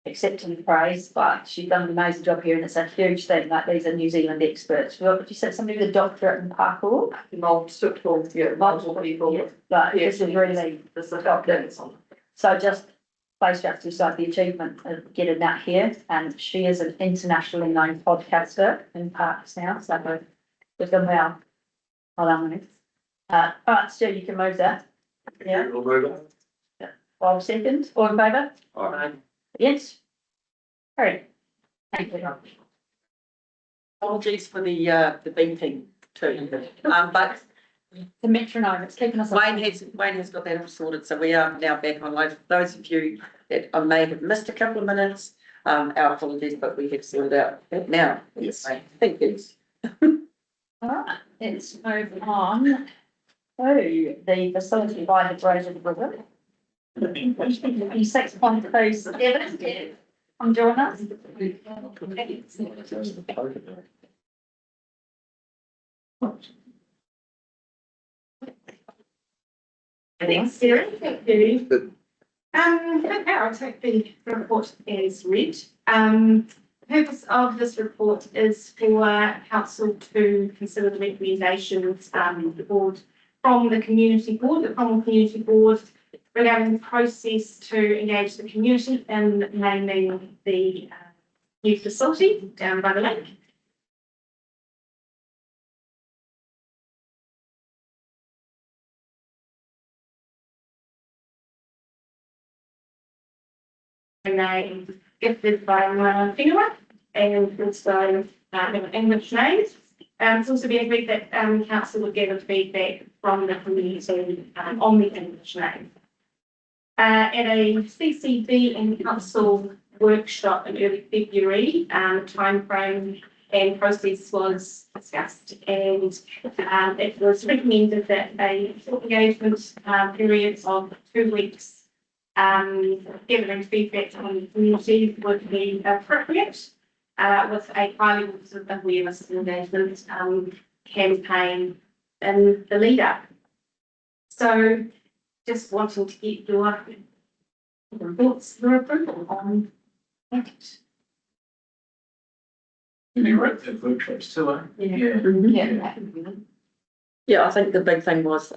Speaker 4: accepting praise, but she's done an amazing job here, and it's a huge thing. Like, these are New Zealand experts. What did you say, somebody with a doctorate in parkour? Multiple people. Yeah, like, this is really the doctors. So just place you up to decide the achievement of getting that here, and she is an internationally known podcaster in parks now, so we've done well. Well done, Ruth. All right, Stu, you can move that. Yeah,
Speaker 1: We'll move on.
Speaker 4: 5 seconds, all in favour? Yes. Great. Thank you.
Speaker 2: Apologies for the beeping too. But
Speaker 4: The metronome, it's keeping us.
Speaker 2: Wayne has got that all sorted, so we are now back on live. Those of you that I may have missed a couple of minutes, our apologies, but we have sorted out that now.
Speaker 1: Yes.
Speaker 2: Thank you.
Speaker 4: All right, let's move on to the facility by the Brazen River. 6.27, come join us.
Speaker 5: Thanks, Sarah. Thank you. Okay, I'll take the report as read. The purpose of this report is for council to consider the recommendations the board from the community board, the Cromwell Community Board, regarding the process to engage the community in naming the new facility down by the lake. Name gifted by Whenua, and also English names. It's also been agreed that council would gather feedback from the community on the English name. At a CCB and council workshop in early February, timeframe and process was discussed, and it was recommended that a engagement period of 2 weeks gathering feedback from the community would be appropriate, with a high level of awareness and engagement campaign in the lead up. So just wanting to get your thoughts, your approval on that.
Speaker 7: You wrote the workshops too, eh?
Speaker 4: Yeah.
Speaker 2: Yeah, I think the big thing was,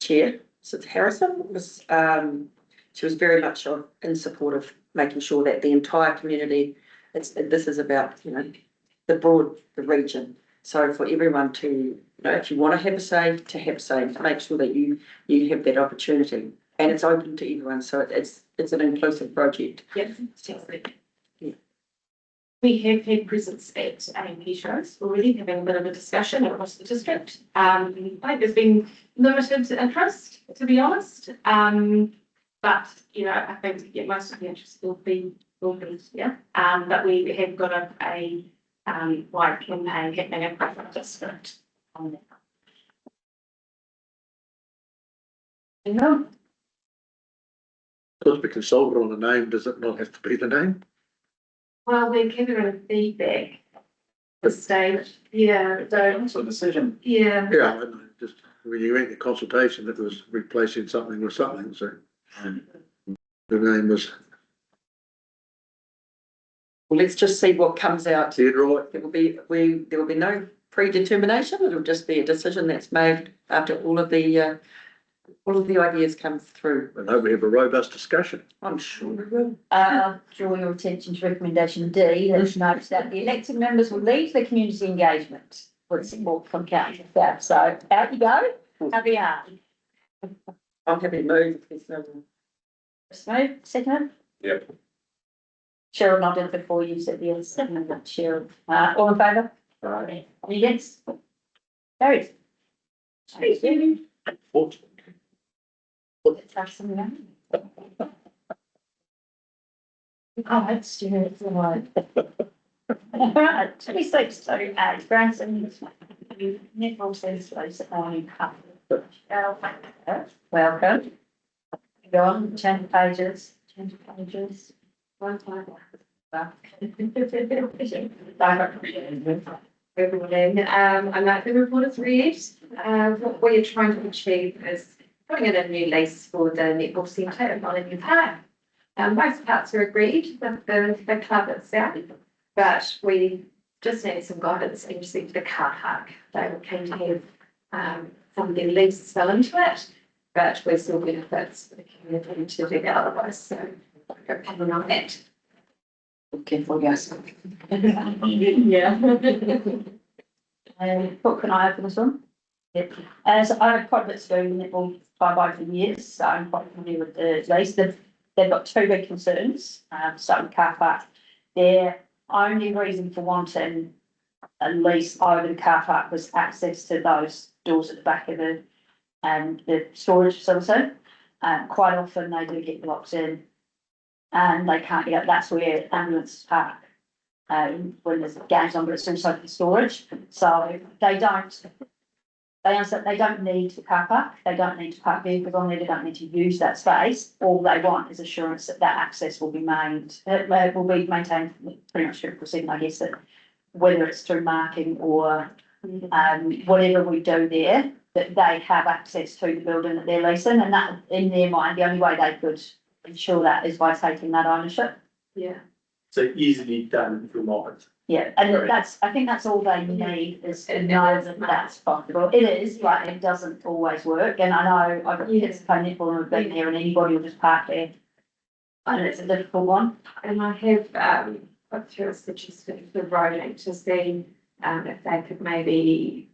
Speaker 2: Chair, so Harrison was, she was very much in support of making sure that the entire community, this is about, the region. So for everyone to, if you want to have a say, to make sure that you have that opportunity. And it's open to everyone, so it's an inclusive project.
Speaker 5: Yes, exactly. Yeah. We have had presence at AMP shows already, having a bit of a discussion across the district. I think there's been limited interest, to be honest. But I think most of the interest will be here. But we have got a wide campaign happening across the district on that.
Speaker 1: Because we consulted on the name, does it not have to be the name?
Speaker 5: Well, we're gathering feedback at this stage. Yeah, don't.
Speaker 7: So decision.
Speaker 5: Yeah.
Speaker 1: Yeah, I know, just, when you went to consultation, that was replacing something with something, so. The name was
Speaker 2: Well, let's just see what comes out.
Speaker 1: Dead Right.
Speaker 2: There will be no predetermination. It'll just be a decision that's made after all of the ideas come through.
Speaker 1: And hope we have a robust discussion.
Speaker 2: I'm sure we will.
Speaker 4: Draw your attention to recommendation D, that notes that the elected members will lead the community engagement with support from council staff. So out you go, have you are.
Speaker 2: I'm happy to move if there's no.
Speaker 4: Smooth, second?
Speaker 9: Yep.
Speaker 4: Cheryl nodded before you said yes, Cheryl, all in favour? Any against? Carried. Thank you. Let's have some now. Oh, that's Stuart's right. Right, 26, so, Branson, netball says, those on. Welcome. Go on, change pages. One time.
Speaker 6: Good morning. I'm at the report of read. What we're trying to achieve is putting in a new lease for the netball centre at Molyneux Park. Most parts are agreed with the club itself, but we just need some guidance in respect to the car park. They were keen to have some of their leases fell into it, but we're still benefits for the community to do that otherwise, so go opinion on that.
Speaker 2: Careful, yes.
Speaker 6: Yeah.
Speaker 4: What can I have for this one? Yep. So I have quite a bit of doing netball by for years, so I'm quite familiar with the lease. They've got two big concerns, starting with car park. Their only reason for wanting a lease over the car park was access to those doors at the back of the storage facility. Quite often they do get blocked in and they can't get up. That's where ambulances park when there's games on, but it's also for storage. So they understand they don't need the car park, they don't need to park vehicles on there, they don't need to use that space. All they want is assurance that that access will be maintained pretty much 50%, I guess, that whether it's through marking or whatever we do there, that they have access to the building that they're leasing, and that in their mind, the only way they could ensure that is by taking that ownership.
Speaker 6: Yeah.
Speaker 11: So easily done for moment.
Speaker 4: Yeah, and I think that's all they need is to know that that's possible. It is, but it doesn't always work, and I know I've kids that play netball and have been here and anybody will just park there. And it's a difficult one.
Speaker 6: And I have got through a suggestion for Rodan to see if they could maybe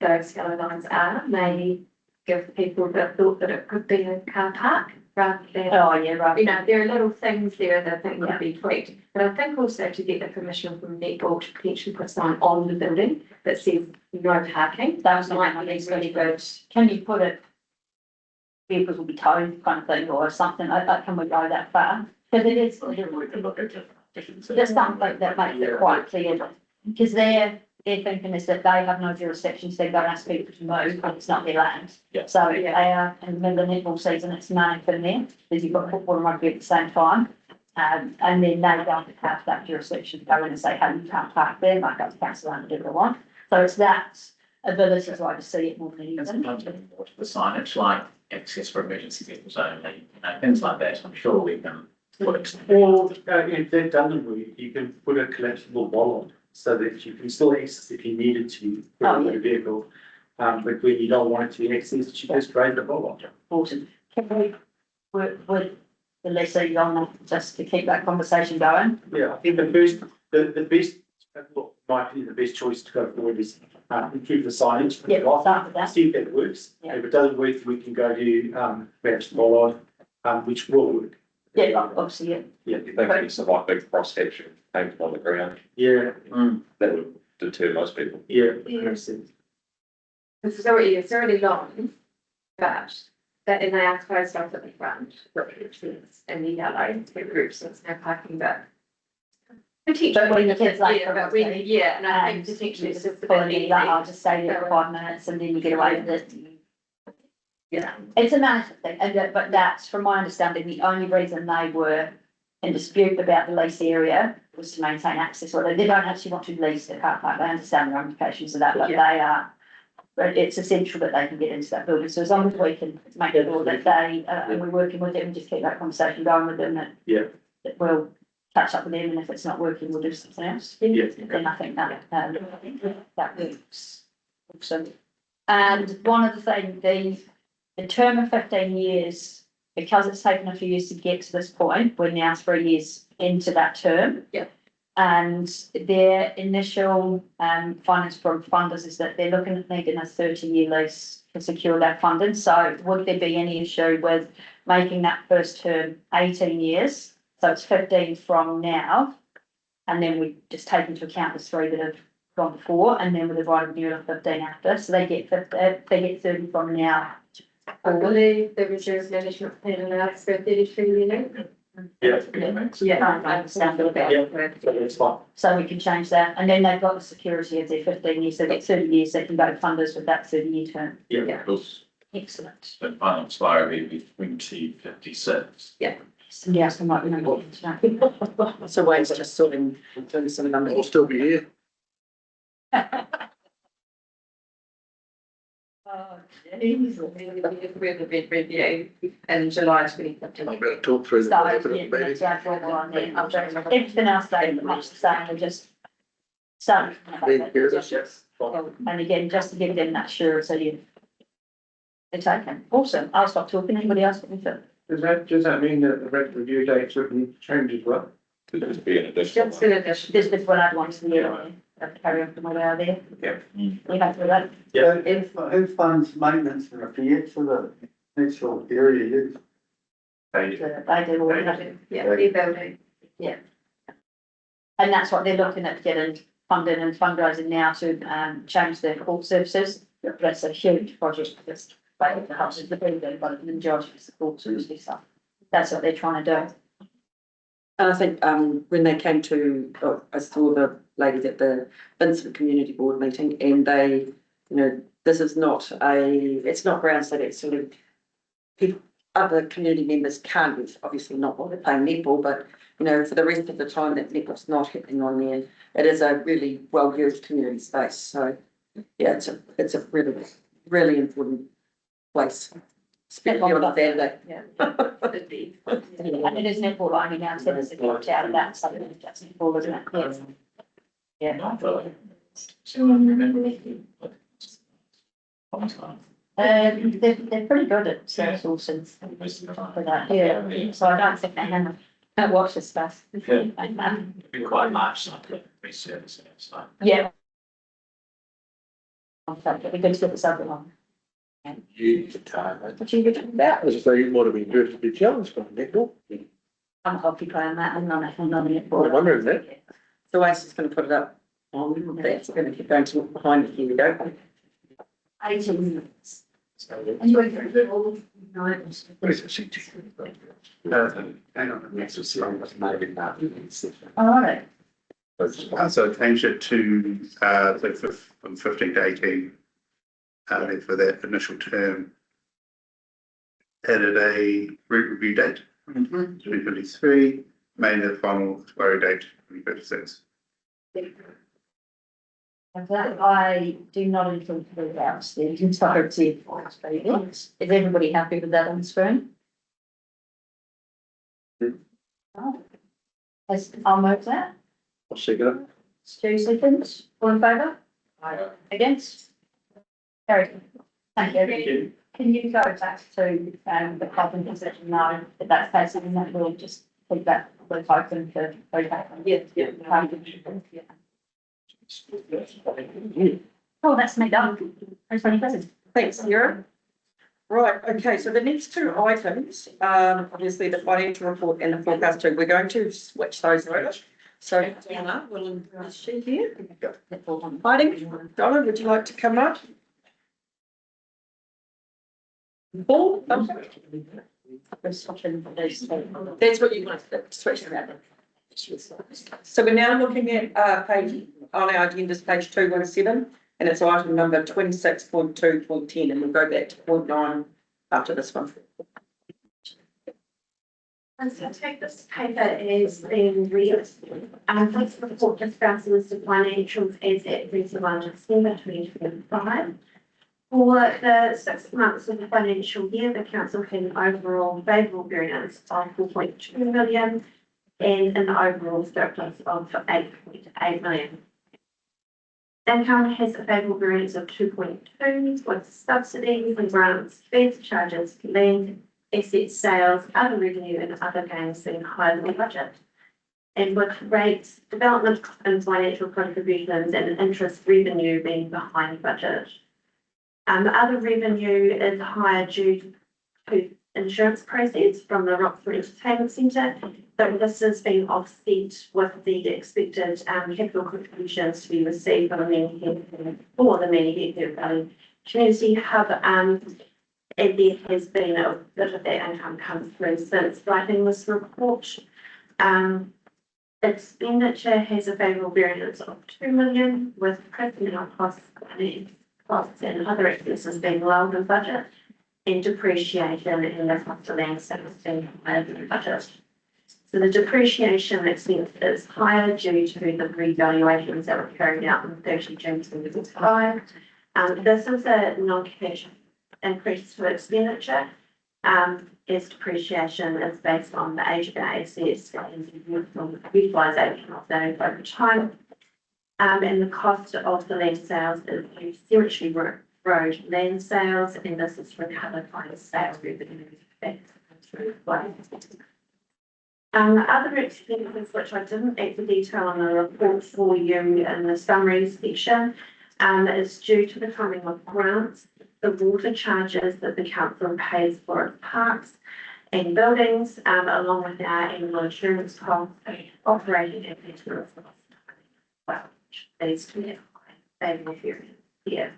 Speaker 6: those yellow lines are, maybe give people that thought that it could be a car park rather than.
Speaker 4: Oh, yeah, right.
Speaker 6: You know, there are little things there that I think could be tweaked, but I think also to get the permission from netball to potentially put a sign on the building that says no parking.
Speaker 4: That was my least really good. Can you put it, vehicles will be towed kind of thing or something, can we go that far? Because it is, there's something that makes it quite clear, because their thinking is that they have no jurisdiction, so they don't ask people to move, but it's not their land.
Speaker 9: Yeah.
Speaker 4: So if they are in the middle of netball season, it's manic in there, because you've got football and rugby at the same time. And then they don't have that jurisdiction to go in and say, hey, you can't park there, might go to council and do what they want. So it's that ability to like to see it more than anything.
Speaker 7: More to the signage, like access for emergency vehicles only, things like that, I'm sure we can work.
Speaker 11: Or if that doesn't work, you can put a collapsible bollard so that you can still access if you needed to with a vehicle. But when you don't want it to access, you just raise the bollard.
Speaker 4: Awesome. Can we work with the lessee on that, just to keep that conversation going?
Speaker 11: Yeah, I think the best, look, my opinion, the best choice to go forward is improve the signage.
Speaker 4: Yeah, we'll start with that.
Speaker 11: See if that works.
Speaker 4: Yeah.
Speaker 11: If it doesn't work, we can go to perhaps bollard, which will work.
Speaker 4: Yeah, obviously, yeah.
Speaker 11: Yeah,
Speaker 9: You think it's a like big cross section painted on the ground,
Speaker 11: yeah,
Speaker 9: that would deter most people.
Speaker 11: yeah.
Speaker 6: Yes. It's already long, but that, and they are closed off at the front, and the yellow, for groups, so it's no parking, but.
Speaker 4: But when the kids like.
Speaker 6: Yeah, but when, yeah, and I think potentially it's just about
Speaker 4: Like, I'll just stay there for 5 minutes and then you get away with it. Yeah, it's a management thing, but that's, from my understanding, the only reason they were in dispute about the lease area was to maintain access, or they don't actually want to lease the car park, they understand the ramifications of that, but they are. But it's essential that they can get into that building, so as long as we can make sure that they, and we're working with them, just keep that conversation going with them, that.
Speaker 11: Yeah.
Speaker 4: That we'll catch up with them, and if it's not working, we'll do something else.
Speaker 11: Yeah.
Speaker 4: Then I think that, that works. Awesome. And one of the things, the term of 15 years, because it's taken a few years to get to this point, we're now 3 years into that term.
Speaker 6: Yeah.
Speaker 4: And their initial finance from funders is that they're looking at needing a 30-year lease to secure that funding. So would there be any issue with making that first term 18 years? So it's 15 from now. And then we just take into account the 3 that have gone before, and then with the right of renewal of 15 after. So they get 30 from now.
Speaker 6: I believe the reserve management plan allows for 33 years.
Speaker 11: Yeah.
Speaker 4: I understand a bit.
Speaker 11: Yeah, so it's fine.
Speaker 4: So we can change that, and then they've got the security of their 15 years, so they get 30 years, they can go to funders with that 30-year term.
Speaker 11: Yeah.
Speaker 7: Because
Speaker 4: Excellent.
Speaker 7: the final expiry will be 2056.
Speaker 4: Somebody else might remember what to
Speaker 2: So Wayne's just sorting, doing some
Speaker 1: I'll
Speaker 2: numbers.
Speaker 1: still be here.
Speaker 6: Oh, geez, we're the bid review in July 2015.
Speaker 1: I better talk through the.
Speaker 4: So,
Speaker 1: meeting.
Speaker 4: everything else stays much the same, we're just starting.
Speaker 1: Being here, that's
Speaker 4: And again, just to give them that surety, they're taken. Awesome, I'll stop talking, anybody else want me to?
Speaker 10: Does that mean that the rent review dates would need to change as well?
Speaker 9: Could just be an additional.
Speaker 6: Just in addition.
Speaker 4: There's this one I'd want to year, carry on from where they are there.
Speaker 11: Yeah.
Speaker 4: We have to do that.
Speaker 11: Yeah.
Speaker 10: Who funds maintenance and repairs for the initial area use?
Speaker 4: They do all that.
Speaker 6: Yeah, rebuilding.
Speaker 4: And that's what they're looking at, getting funding and fundraising now to change their court services. That's a huge project, that's the house is the building, but the majority is the court services stuff. That's what they're trying to do.
Speaker 2: And I think, when they came to, I saw the ladies at the Vincent Community Board meeting, and they, this is not it's not grounds that it's sort of people, other community members can't, obviously not while they're playing netball, but, for the rest of the time that netball's not happening on there, it is a really well-used community space. So, yeah, it's a really, really important place. Especially on a Saturday.
Speaker 4: Yeah. And it is netball only now, so there's a lot out of that, so it's just netball, isn't it? Yes. They're pretty good at sourcing for that, yeah, so I don't think they have watch this stuff.
Speaker 7: It'd be quite large, so be service so.
Speaker 4: Yeah. It'd be good to get this other one.
Speaker 1: You can time it.
Speaker 4: What are you talking about?
Speaker 1: As I say, you might have been good to be challenged from netball.
Speaker 4: I'm a hockey player, Matt, I'm not a
Speaker 1: I'm wondering that.
Speaker 2: So Wayne's just going to put it up on, that's going to keep going to behind it. Here we go.
Speaker 4: 18 minutes.
Speaker 1: What is it, CT?
Speaker 10: Hang on, next is maybe not.
Speaker 4: All right.
Speaker 10: So change it to, from 15 to 18. Then for that initial term. Added a rent review date, 2023, made the final expiry date, 2056.
Speaker 4: And that I do not include the house, the entirety of the space. Is everybody happy with that on the screen? I'll move that.
Speaker 1: I'll second it.
Speaker 4: Stu seconds, all in favour? Against? Carried. Thank you. Can you go back to the carbon position now, if that's passing, and that will just keep that with open for back. Oh, that's me done.
Speaker 2: Thanks, Sarah. Right, okay, so the next two items, obviously the financial report and the forecast, we're going to switch those over. So Donna, is she here? Fighting. Donna, would you like to come up? Paul? That's what you want to switch around. So we're now looking at page, on our agenda's page 217, and it's item number 26.2.10, and we'll go back to point 9 after this one.
Speaker 12: And so take this paper as being read. This report discusses the financials as at 31 December 2025. For the 6 months of the financial year, the council had an overall favourable variance of 4.2 million and an overall surplus of 8.8 million. Income has a favourable variance of 2.2 with subsidies and grants, fees, charges, land, asset sales, other revenue and other gains being higher than budget. And with rates, development and financial contributions and interest revenue being behind budget. Other revenue is higher due to insurance proceeds from the Roxburgh Entertainment Centre. So this has been offset with the expected capital contributions to be received from the Many Hectare Valley Community Hub. And there has been a bit of that income come through since writing this report. Expenditure has a favourable variance of 2 million with personnel costs and other expenses being lower than budget, and depreciation and the cost of land sales being higher than budget. So the depreciation expense is higher due to the revaluations that were carried out on 30 June 2025. This is a non-cash increase to expenditure, as depreciation is based on the age of the assets and the utilisation of those over time. And the cost of the land sales is cemetery road land sales, and this is recovered by the sales revenue. Other expenses which I didn't add the detail on the report for you in the summary section, is due to the funding of grants, the water charges that the council pays for its parks and buildings, along with our annual insurance costs, operating and maintenance costs. Well, these to have favourable variance here.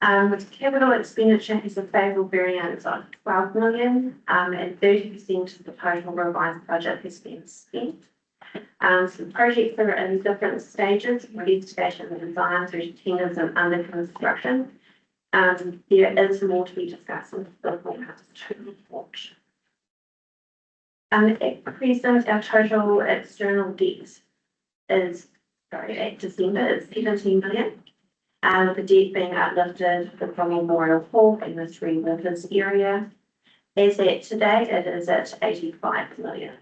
Speaker 12: Capital expenditure has a favourable variance of 12 million, and 30% of the total revised budget has been spent. Some projects are in different stages, investigation and design through tenders and under construction. There is more to be discussed in the forecast to report. At present, our total external debt is, at December, is 17 million. The debt being uplifted from Memorial Hall in the Three Rivers area. As at today, it is at 85 million.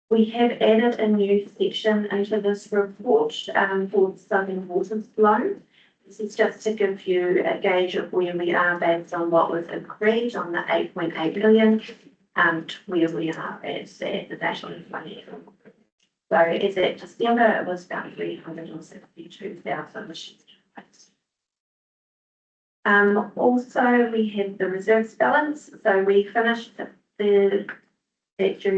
Speaker 12: We have added a new section into this report for Southern Waters loan. This is just to give you a gauge of where we are based on what was agreed on the 8.8 million and where we are at the national financial. So as at December, it was about 362,000. Also, we have the reserves balance. So we finished at June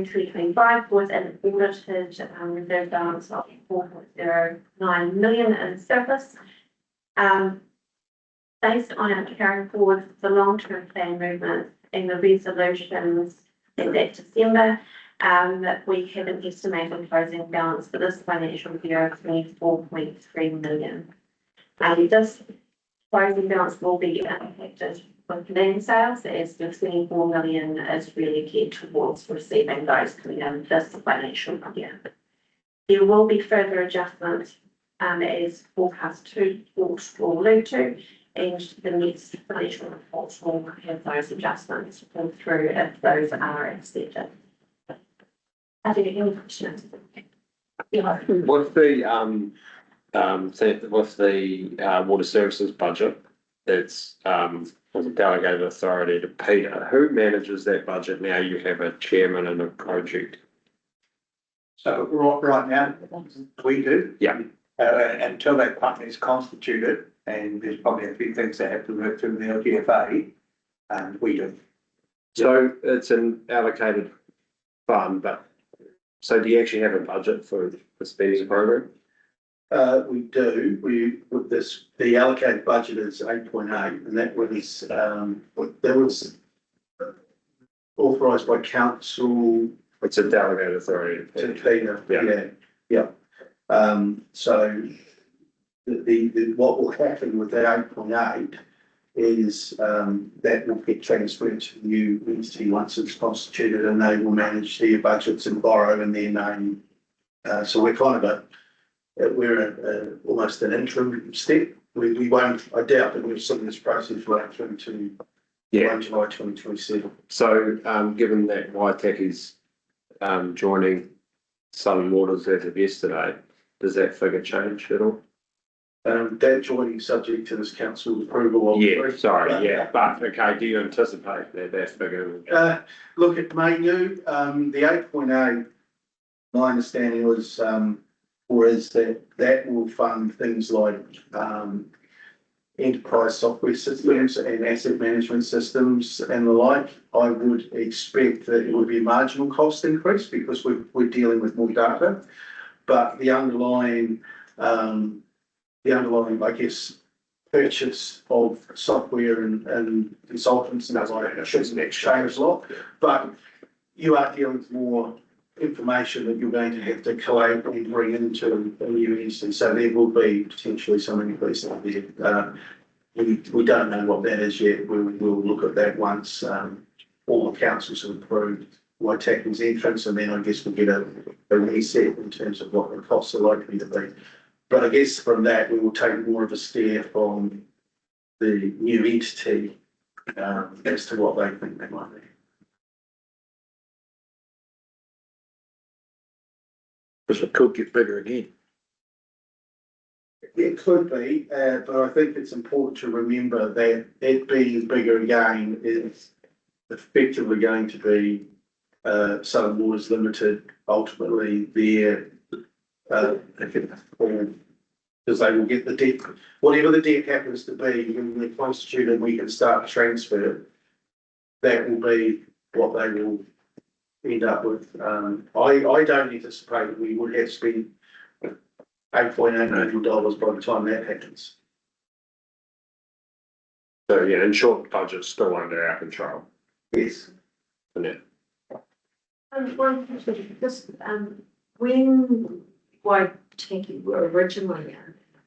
Speaker 12: 2025 with an audited reserve balance of 4.09 million in surplus. Based on our carrying forward the long-term plan movement and the resolutions at December, we have an estimated closing balance for this financial year of 24.3 million. This closing balance will be impacted with land sales, as the 24 million is really geared towards receiving those coming in this financial year. There will be further adjustments as forecast to will allude to, and the next financial reports will have those adjustments pull through if those are accepted. Are there any questions?
Speaker 8: With the water services budget, it's was a delegated authority to Peter. Who manages that budget now? You have a chairman and a project.
Speaker 10: So right now, we do.
Speaker 8: Yeah.
Speaker 10: Until that company is constituted, and there's probably a few things that have to work through the LGFA, we do.
Speaker 8: So it's an allocated fund, but so do you actually have a budget for the speeding program?
Speaker 10: We do. With this, the allocated budget is 8.8, and that was authorised by council.
Speaker 8: It's a delegated authority
Speaker 10: To Peter. Yeah. So the what will happen with that 8.8
Speaker 11: is, that will get transferred to the new entity once it's constituted, and they will manage their budgets and borrow in their name. So we're kind of we're almost an interim step. We won't, I doubt that we'll see this process right through to
Speaker 8: Yeah.
Speaker 11: 1 July 2027.
Speaker 8: So, given that Waitaki is, joining Southern Waters as of yesterday, does that figure change at all?
Speaker 11: That joining subject to this council's approval of.
Speaker 8: Yeah, sorry, yeah, but okay, do you anticipate that figure?
Speaker 11: Look, it may do, the 8.8, my understanding was, or is that will fund things like, enterprise software systems and asset management systems and the like. I would expect that it would be a marginal cost increase because we're dealing with more data. But the underlying, I guess, purchase of software and consultants and like shouldn't exchange a lot. But you are dealing with more information that you're going to have to collate and bring into a new instance. So there will be potentially some increase there. We don't know what that is yet. We'll look at that once all the councils have approved Waitaki's entrance, and then I guess we'll get a reset in terms of what the costs are likely to be. But I guess from that, we will take more of a steer from the new entity as to what they think they might be.
Speaker 1: Because it could get bigger again.
Speaker 11: It could be, but I think it's important to remember that it being bigger again is effectively going to be Southern Waters Limited, ultimately their, because they will get the debt, whatever the debt happens to be, when they're constituted, we can start to transfer. That will be what they will end up with. I don't anticipate that we would have spent $8.8 million by the time that happens.
Speaker 8: So, yeah, in short, budget's still under our control.
Speaker 11: Yes.
Speaker 8: Isn't it?
Speaker 12: One question, just, when Waitaki were originally,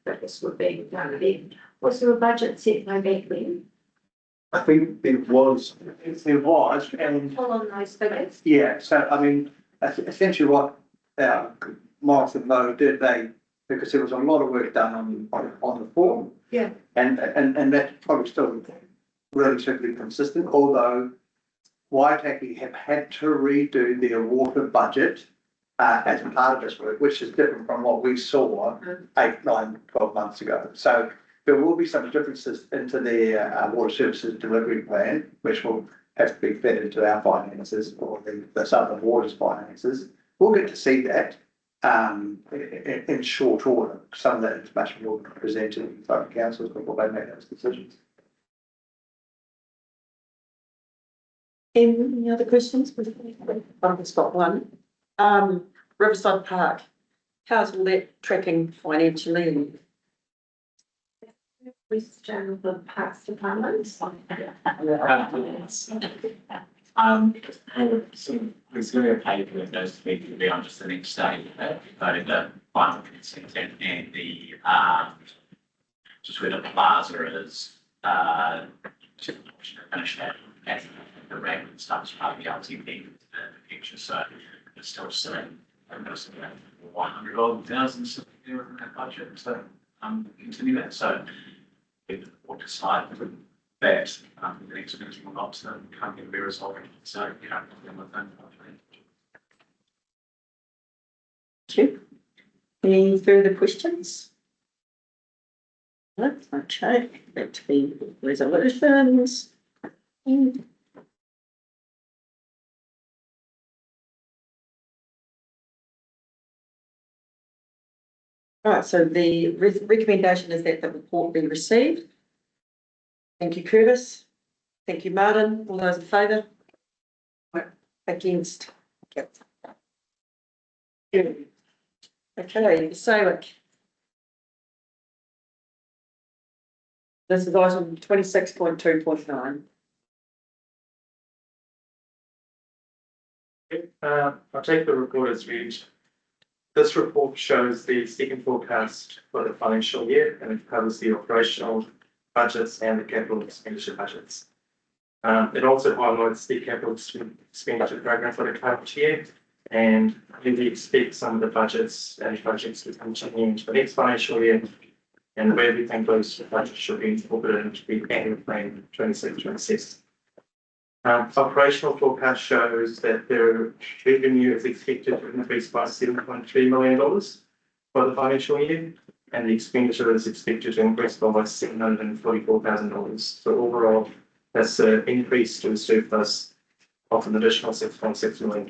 Speaker 12: this were being done then, was there a budget set by back then?
Speaker 11: I think there was,
Speaker 13: and
Speaker 12: Pull on those figures?
Speaker 13: yeah, so I mean, essentially what Marks and Mo did, because there was a lot of work done on the form.
Speaker 12: Yeah.
Speaker 13: And that's probably still relatively consistent, although Waitaki have had to redo their water budget as part of this work, which is different from what we saw 8, 9, 12 months ago. So there will be some differences into their water services delivery plan, which will have to be fed into our finances or the Southern Waters finances. We'll get to see that in short order. Some of that information will be presented to local councils before they make those decisions.
Speaker 2: Any other questions? I've just got one. Riverside Park, how's all that tracking financially?
Speaker 12: Question of the Parks Department.
Speaker 7: So there's going to be a paper that goes to be on just the next day, voted the final consent and the, just where the plaza is, finish that as the ramp and stuff as part of the LTP in the future, so it's still sitting, most of that 100,000 sitting there in that budget, so continue that, so we'll decide that the next meeting will not, so can't get be resolved, so you don't have them with them.
Speaker 2: Thank you. Any further questions? No, okay, back to the resolutions. Right, so the recommendation is that the report be received. Thank you, Curtis. Thank you, Martin. All those in favour? Against? Okay, SAWIC. This is item 26.2.9.
Speaker 11: I'll take the report as read. This report shows the second forecast for the financial year and it covers the operational
Speaker 14: budgets and the capital expenditure budgets. It also highlights the capital expenditure program for the current year, and we expect some of the budgets and projects to continue into the next financial year, and where we think those budgets should be incorporated into the annual plan 26-26. Operational forecast shows that their revenue is expected to increase by $7.3 million for the financial year, and the expenditure is expected to increase by $744,000. So overall, that's an increase to the surplus of an additional $6.6 million.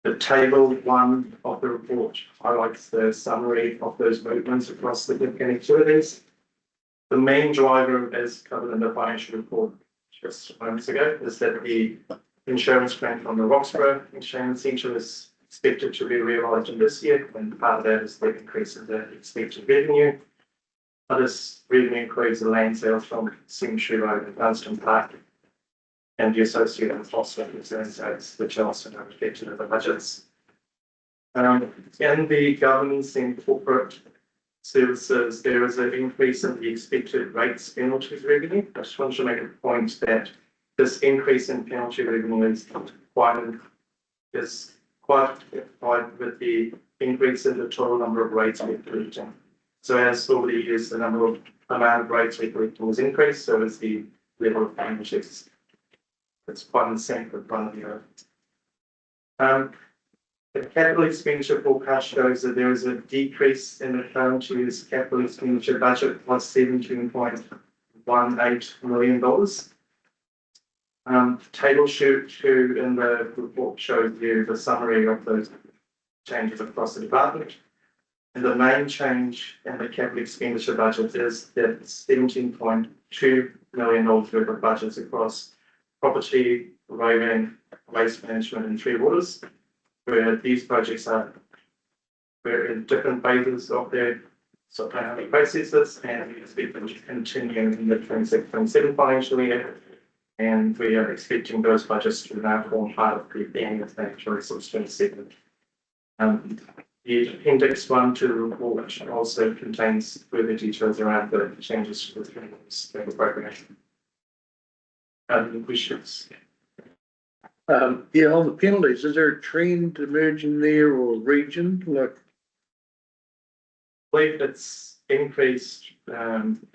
Speaker 14: The table 1 of the report highlights the summary of those movements across the different activities. The main driver, as covered in the financial report just moments ago, is that the insurance claim from the Roxburgh Exchange Centre is expected to be realised in this year, and part of that is the increase in the expected revenue. Others revenue includes the land sales from Cemetery Road and Dunstan Park, and the associated costs of the which are also not reflected in the budgets. In the governance and corporate services, there is an increase in the expected rates penalties revenue. I just want to make a point that this increase in penalty revenue is quite with the increase in the total number of rates we're collecting. So as over the years, the amount of rates we're collecting has increased, so is the level of penalties. It's quite in sync with one of the other. The capital expenditure forecast shows that there is a decrease in the current year's capital expenditure budget by $17.18 million. Table 2 in the report shows you the summary of those changes across the department. And the main change in the capital expenditure budget is that $17.2 million worth of budgets across property, roading, waste management, and tree waters, where these projects we're in different phases of their planning processes, and we expect them to continue in the 26-27 financial year. And we are expecting those budgets to now form part of the annual financial resource 27. The appendix 1 to the report also contains further details around the changes to the program. Questions?
Speaker 1: Yeah, on the penalties, is there a trend emerging there or region? Like,
Speaker 14: I believe it's increased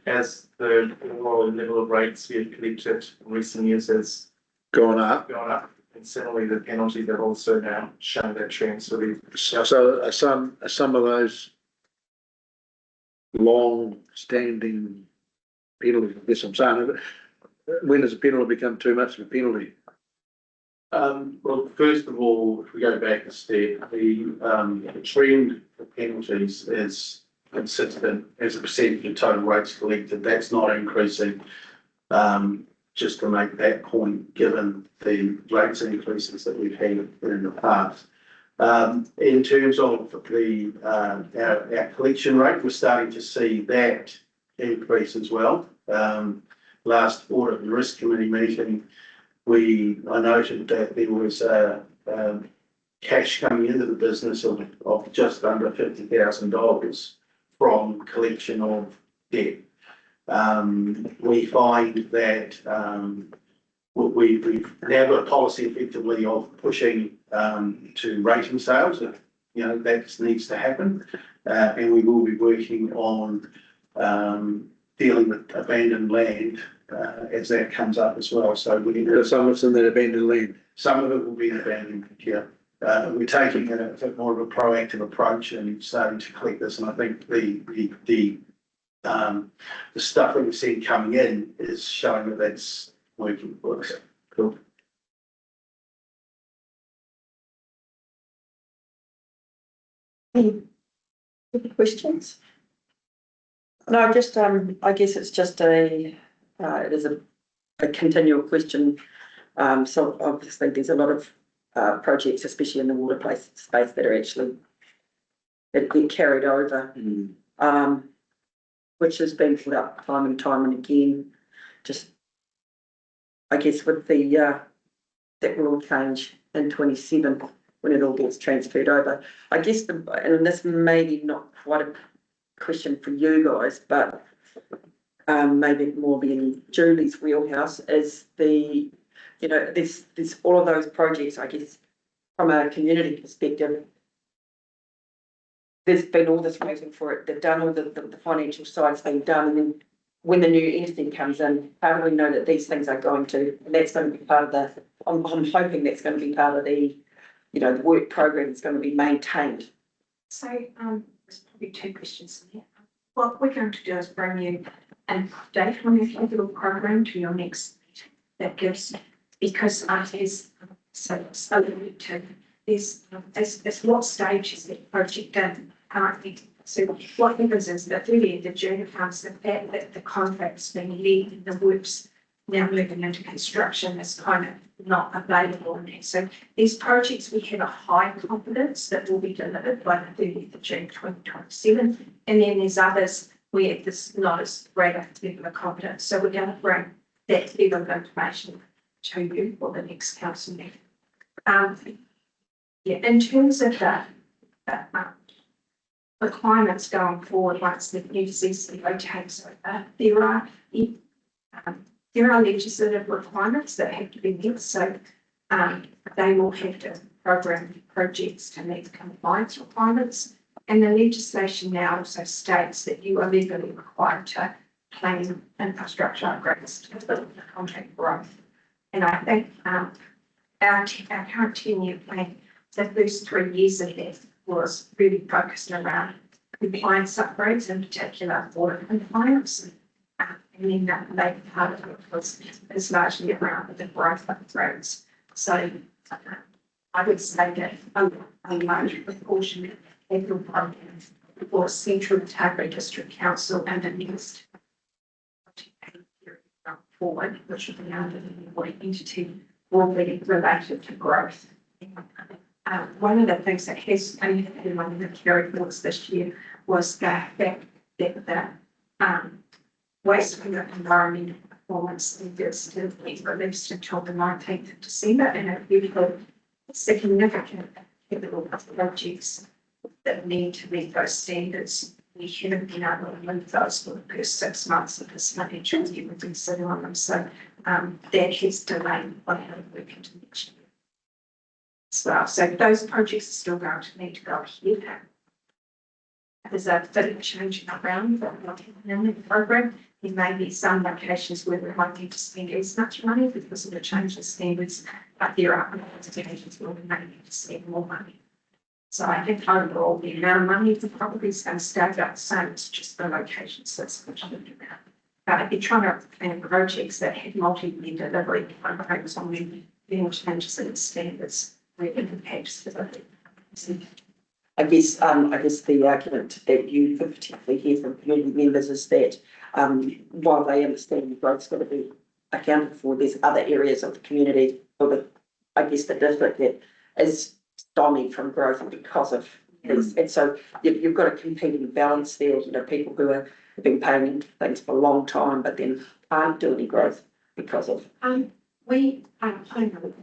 Speaker 14: as the overall level of rates we have collected in recent years has
Speaker 1: gone up.
Speaker 14: And similarly, the penalties have also now shown that trend. So
Speaker 1: are some of those long-standing penalties, I guess I'm saying, when does a penalty become too much of a penalty?
Speaker 11: Well, first of all, if we go back a step, the trend for penalties is consistent as a percentage of total rates collected. That's not increasing. Just to make that point, given the rates increases that we've had in the past. In terms of the our collection rate, we're starting to see that increase as well. Last Audit and Risk Committee meeting, I noted that there was cash coming into the business of just under $50,000 from collection of debt. We find that we've now got a policy effectively of pushing to rating sales. That needs to happen, and we will be working on dealing with abandoned land as that comes up as well. So
Speaker 1: some of it's in that abandoned land.
Speaker 11: Some of it will be abandoned. Yeah, we're taking a bit more of a proactive approach and starting to collect this. And I think the stuff that we've seen coming in is showing that that's working for us. Cool.
Speaker 2: Any questions? No, just I guess it's just it is a continual question. So obviously there's a lot of projects, especially in the water space, that are actually that get carried over, which has been put up time and time and again. Just I guess with the that will all change in 27 when it all gets transferred over. I guess and this may be not quite a question for you guys, but maybe more be in Julie's wheelhouse, is the, you know, there's all of those projects, I guess, from a community perspective. There's been all this waiting for it, they've done all the financial side's been done, and then when the new entity comes in, how do we know that these things are going to, and that's going to be part of the, I'm hoping that's going to be part of the, you know, the work program that's going to be maintained.
Speaker 12: So, there's probably two questions in there. What we're going to do is bring you an update on your capital program to your next meeting. That gives, because it is so alluded to, is what stage is the project in currently? So what happens is that 30th of June comes the fact that the contract's been let and the works now moving into construction is kind of not available in there. So these projects, we have a high confidence that will be delivered by the 30th of June 2027. And then there's others where there's not as great a level of confidence. So we're going to bring that level of information to you for the next council meeting. In terms of the requirements going forward, once the new CCO takes over, there are legislative requirements that have to be met, so they will have to program projects to meet the compliance requirements. And the legislation now also states that you are legally required to plan infrastructure upgrades to build the contract growth. And I think our current 10-year plan, the first 3 years of that was really focused around compliance upgrades, in particular water compliance. And then that later part of it is largely around the growth upgrades. So I would say that a large proportion of capital programs for Central Otago District Council and the next forward, which will be under the water entity, will be related to growth. One of the things that has only been one of the carry forwards this year was the fact that the waste and environmental performance index to be released until the 19th of December, and a beautiful significant capital projects that need to meet those standards. We haven't been able to move those for the first 6 months of this financial year. We've been sitting on them, so that has delayed what work into next year as well. So those projects are still going to need to go ahead. There's a bit of a change around in the program. There may be some locations where we might need to spend as much money because of the change in standards, but there are other locations where we may need to spend more money. So I think overall the amount of money is probably going to stay about the same. It's just the locations that's much different. If you're trying to plan projects that have multi-year delivery programs on them, then changes in the standards where it impacts the
Speaker 2: I guess the argument that you particularly hear from community members is that while they understand growth's got to be accounted for, there's other areas of the community, or the district that is stymied from growth because of this. And so you've got a competing balance there, you know, people who have been paying things for a long time, but then can't do any growth because of.
Speaker 12: We are home